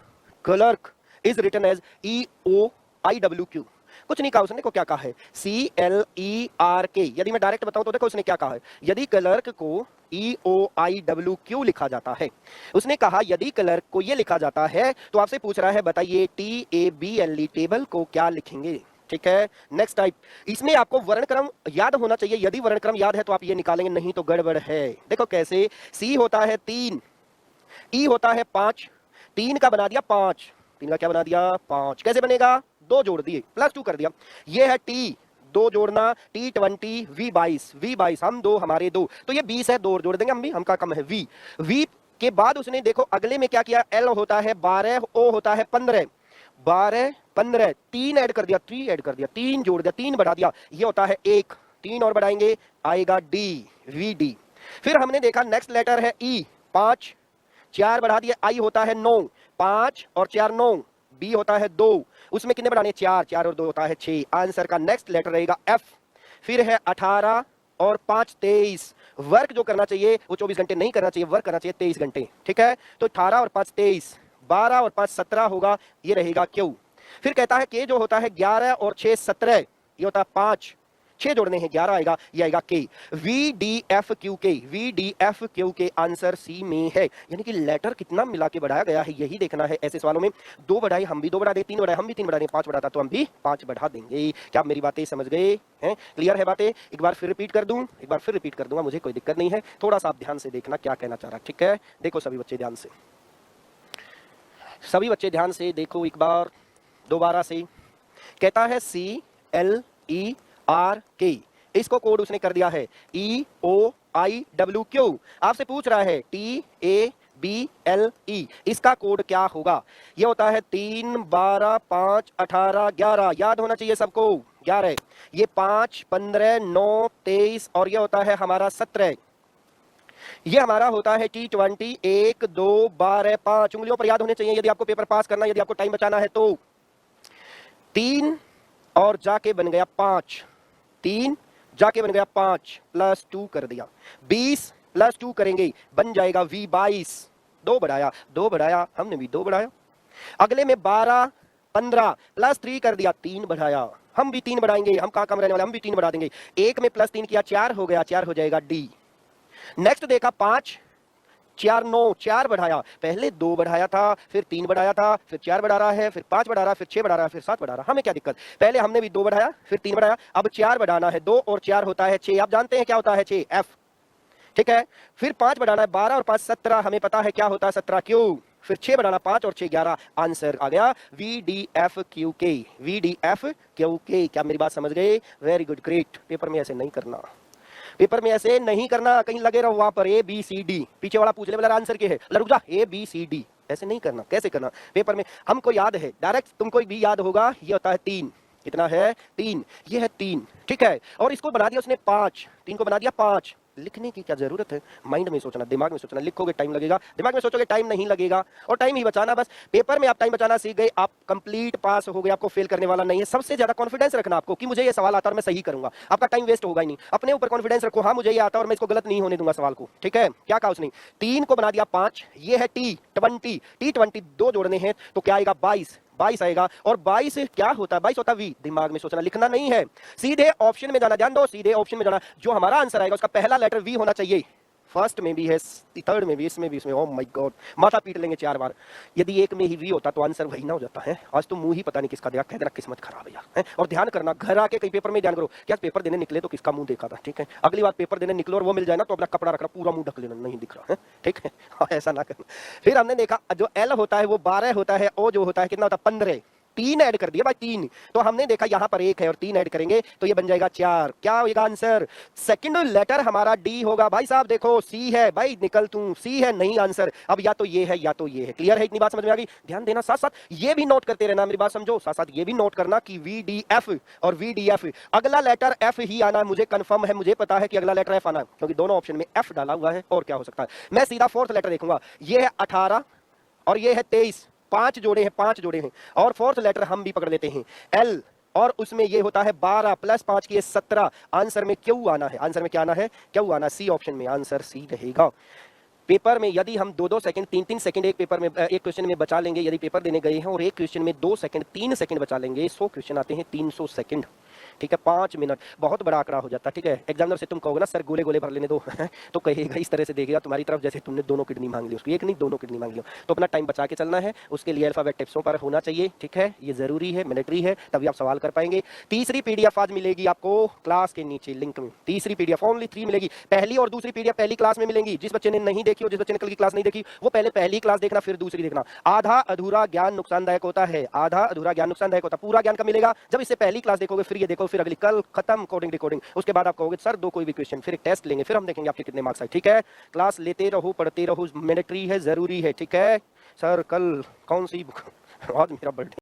clerk is written as EOIWQ। कुछ नहीं कहा उसने, को क्या कहा है CLERK। यदि मैं डायरेक्ट बताऊं तो देखो उसने क्या कहा है, यदि क्लर्क को EOIWQ लिखा जाता है, उसने कहा यदि क्लर्क को ये लिखा जाता है तो आपसे पूछ रहा है बताइए TABLE टेबल को क्या लिखेंगे, ठीक है। नेक्स्ट टाइप, इसमें आपको वर्णक्रम याद होना चाहिए, यदि वर्णक्रम याद है तो आप ये निकालेंगे, नहीं तो गड़बड़ है। देखो कैसे, C होता है 3, E होता है 5, 3 का बना दिया 5, 3 का क्या बना दिया 5, कैसे बनेगा, 2 जोड़ दिए +2 कर दिया। ये है T, 2 जोड़ना, T20, V22 हम 2 हमारे 2, तो ये 20 है, 2 जोड़ देंगे हम भी, हमका कम है V के बाद उसने देखो अगले में क्या किया, L होता है 12, O होता है 15, 12 15 3 ऐड कर दिया, 3 ऐड कर दिया, 3 जोड़ दिया, 3 बढ़ा दिया, ये होता है 1, 3 और बढ़ाएंगे आएगा D, VD। फिर हमने देखा नेक्स्ट लेटर है E, 5, 4 बढ़ा दिया, I होता है 9, 5 और 4 9, B होता है 2, उसमें कितने बढ़ाने 4, 4 और 2 होता है 6। आंसर का नेक्स्ट लेटर रहेगा F। फिर है 18 और 5 23, वर्क जो करना चाहिए वो 24 घंटे नहीं करना चाहिए, वर्क करना चाहिए 23 घंटे, ठीक है। तो 18 और 5 23, 12 और 5 17 होगा, ये रहेगा Q। फिर कहता है K जो होता है 11 और 6 17, ये होता है 5, 6 जोड़ने हैं 11 आएगा, ये आएगा K। VDFQK आंसर C में है। यानी कि लेटर कितना मिला के बढ़ाया गया है यही देखना है ऐसे सवालों में। 2 बढ़ाए हम भी 2 बढ़ा दें, 3 बढ़ाए हम भी 3 बढ़ा दें, 5 बढ़ाता तो हम भी 5 बढ़ा देंगे। क्या आप मेरी बातें समझ गए हैं, क्लियर है बातें। एक बार फिर रिपीट कर दूं, एक बार फिर रिपीट कर दूंगा, मुझे कोई दिक्कत नहीं है, थोड़ा सा आप ध्यान से देखना क्या कहना चाह रहा है, ठीक है। देखो सभी बच्चे ध्यान से, सभी बच्चे ध्यान से देखो एक बार दोबारा से। कहता है CLERK, इसको कोड उसने कर दिया है EOIWQ। आपसे पूछ रहा है TABLE, इसका कोड क्या होगा। ये होता है 3 12 5 18 11, याद होना चाहिए सबको 11। ये 5 15 9 23 और ये होता है हमारा 17। ये हमारा होता है T20, 1 2 12 5, उंगलियों पर याद होने चाहिए यदि आपको पेपर पास करना, यदि आपको टाइम बचाना है तो। 3 और जाके बन गया 5, 3 जाके बन गया 5 +2 कर दिया, 20 +2 करेंगे बन जाएगा V22। 2 बढ़ाया हमने भी 2 बढ़ाया। अगले में 12 15 +3 कर दिया, 3 बढ़ाया, हम भी 3 बढ़ाएंगे, हम कहां कम रहने वाले, हम भी 3 बढ़ा देंगे। 1 में +3 किया 4 हो गया, 4 हो जाएगा D। नेक्स्ट देखा 5 4 9, 4 बढ़ाया, पहले 2 बढ़ाया था, फिर 3 बढ़ाया था, फिर 4 बढ़ा रहा है, फिर 5 बढ़ा रहा है, फिर 6 बढ़ा रहा है, फिर 7 बढ़ा रहा है। हमें क्या दिक्कत, पहले हमने भी 2 बढ़ाया, फिर 3 बढ़ाया, अब 4 बढ़ाना है, 2 और 4 होता है 6। आप जानते हैं क्या होता है 6, F, ठीक है। फिर 5 बढ़ाना है, 12 और 5 17, हमें पता है क्या होता है 17 Q। फिर 6 बढ़ाना, 5 और 6 11, आंसर आ गया VDFQK। क्या मेरी बात समझ गए, वेरी गुड ग्रेट। पेपर में ऐसे नहीं करना, पेपर में ऐसे नहीं करना, कहीं लगे रहो वहां पर ABCD, पीछे वाला पूछ ले वाला आंसर क्या है, रुक जा ABCD, ऐसे नहीं करना। कैसे करना, पेपर में हमको याद है डायरेक्ट, तुमको भी याद होगा, ये होता है 3, कितना है 3, ये है 3, ठीक है। और इसको बना दिया उसने 5, 3 को बना दिया 5, लिखने की क्या जरूरत है, माइंड में सोचना, दिमाग में सोचना। लिखोगे टाइम लगेगा, दिमाग में सोचोगे टाइम नहीं लगेगा, और टाइम ही बचाना बस। पेपर में आप टाइम बचाना सीख गए, आप कंप्लीट पास हो गए, आपको फेल करने वाला नहीं है। सबसे ज्यादा कॉन्फिडेंस रखना आपको कि मुझे ये सवाल आता है और मैं सही करूंगा, आपका टाइम वेस्ट होगा ही नहीं। अपने ऊपर कॉन्फिडेंस रखो, हाँ मुझे ये आता है और मैं इसको गलत नहीं होने दूंगा सवाल को, ठीक है। क्या कहा उसने, 3 को बना दिया 5, ये है T20 2 जोड़ने हैं तो क्या आएगा 22 आएगा। और 22 क्या होता है, 22 होता है V। दिमाग में सोचना, लिखना नहीं है, सीधे ऑप्शन में जाना। ध्यान दो, सीधे ऑप्शन में जाना। जो हमारा आंसर आएगा उसका पहला लेटर V होना चाहिए। फर्स्ट में भी है, थर्ड में भी, इसमें भी, इसमें। ओह माय गॉड, माथा पीट लेंगे 4 बार। यदि एक में ही V होता तो आंसर वही ना हो जाता है। आज तो मुंह ही पता नहीं किसका देखा, कह देना किस्मत खराब है यार। और ध्यान करना, घर आके कहीं पेपर में ध्यान करो, क्या पेपर देने निकले तो किसका मुंह देखा था, ठीक है। अगली बार पेपर देने निकलो और वो मिल जाए ना तो अपना कपड़ा रखना, पूरा मुंह ढक लेना, नहीं दिख रहा है, ठीक है। ऐसा ना करना। फिर हमने देखा जो L होता है वो 12 होता है, O जो होता है कितना होता है 15। 3 ऐड कर दिया भाई, 3। तो हमने देखा यहां पर 1 है और 3 ऐड करेंगे तो ये बन जाएगा 4। क्या होगा आंसर, सेकंड लेटर हमारा D होगा। भाई साहब देखो C है, भाई निकल तू, C है नहीं आंसर। अब या तो ये है या तो ये है। क्लियर है, इतनी बात समझ में आ गई। ध्यान देना, साथ साथ ये भी नोट करते रहना, मेरी बात समझो, साथ साथ ये भी नोट करना कि VDF और VDF, अगला लेटर F ही आना है। मुझे कंफर्म है, मुझे पता है कि अगला लेटर F आना है, क्योंकि दोनों ऑप्शन में F डाला हुआ है। और क्या हो सकता है, मैं सीधा फोर्थ लेटर देखूंगा। ये है 18 और ये है 23, 5 जोड़े हैं, 5 जोड़े हैं। और फोर्थ लेटर हम भी पकड़ लेते हैं L, और उसमें ये होता है 12 प्लस 5 की 17। आंसर में क्यों आना है, आंसर में क्या आना है, क्यों आना, C ऑप्शन में आंसर C रहेगा। पेपर में यदि हम 2-2 सेकंड 3-3 सेकंड एक पेपर में एक क्वेश्चन में बचा लेंगे, यदि पेपर देने गए हैं और एक क्वेश्चन में 2 सेकंड 3 सेकंड बचा लेंगे, 100 क्वेश्चन आते हैं 300 सेकंड, ठीक है। 5 मिनट बहुत बड़ा आंकड़ा हो जाता है, ठीक है। एग्जामिनर से तुम कहोगे ना सर गोले गोले भर लेने दो तो कहेगा, इस तरह से देखेगा तुम्हारी तरफ जैसे तुमने दोनों किडनी मांग ली उसकी, एक नहीं 2 किडनी मांग ली। तो अपना टाइम बचा के चलना है, उसके लिए अल्फाबेट टिप्सों पर होना चाहिए, ठीक है। ये जरूरी है, मिलिट्री है, तभी आप सवाल कर पाएंगे। तीसरी PDF आज मिलेगी आपको क्लास के नीचे लिंक में। तीसरी PDF ओनली 3 मिलेगी। पहली और दूसरी PDF पहली क्लास में मिलेंगी। जिस बच्चे ने नहीं देखी और जिस बच्चे ने कल की क्लास नहीं देखी वो पहले पहली क्लास देखना, फिर दूसरी देखना। आधा अधूरा ज्ञान नुकसानदायक होता है, आधा अधूरा ज्ञान नुकसानदायक होता है। पूरा ज्ञान कब मिलेगा, जब इससे पहली क्लास देखोगे, फिर ये देखो, फिर अगली कल खत्म कोडिंग रिकॉर्डिंग। उसके बाद आप कहोगे सर दो कोई भी क्वेश्चन, फिर एक टेस्ट लेंगे, फिर हम देखेंगे आपके कितने मार्क्स आए, ठीक है। क्लास लेते रहो, पढ़ते रहो, मैंडेटरी है, जरूरी है, ठीक है। सर कल कौन सी आज मेरा बर्थडे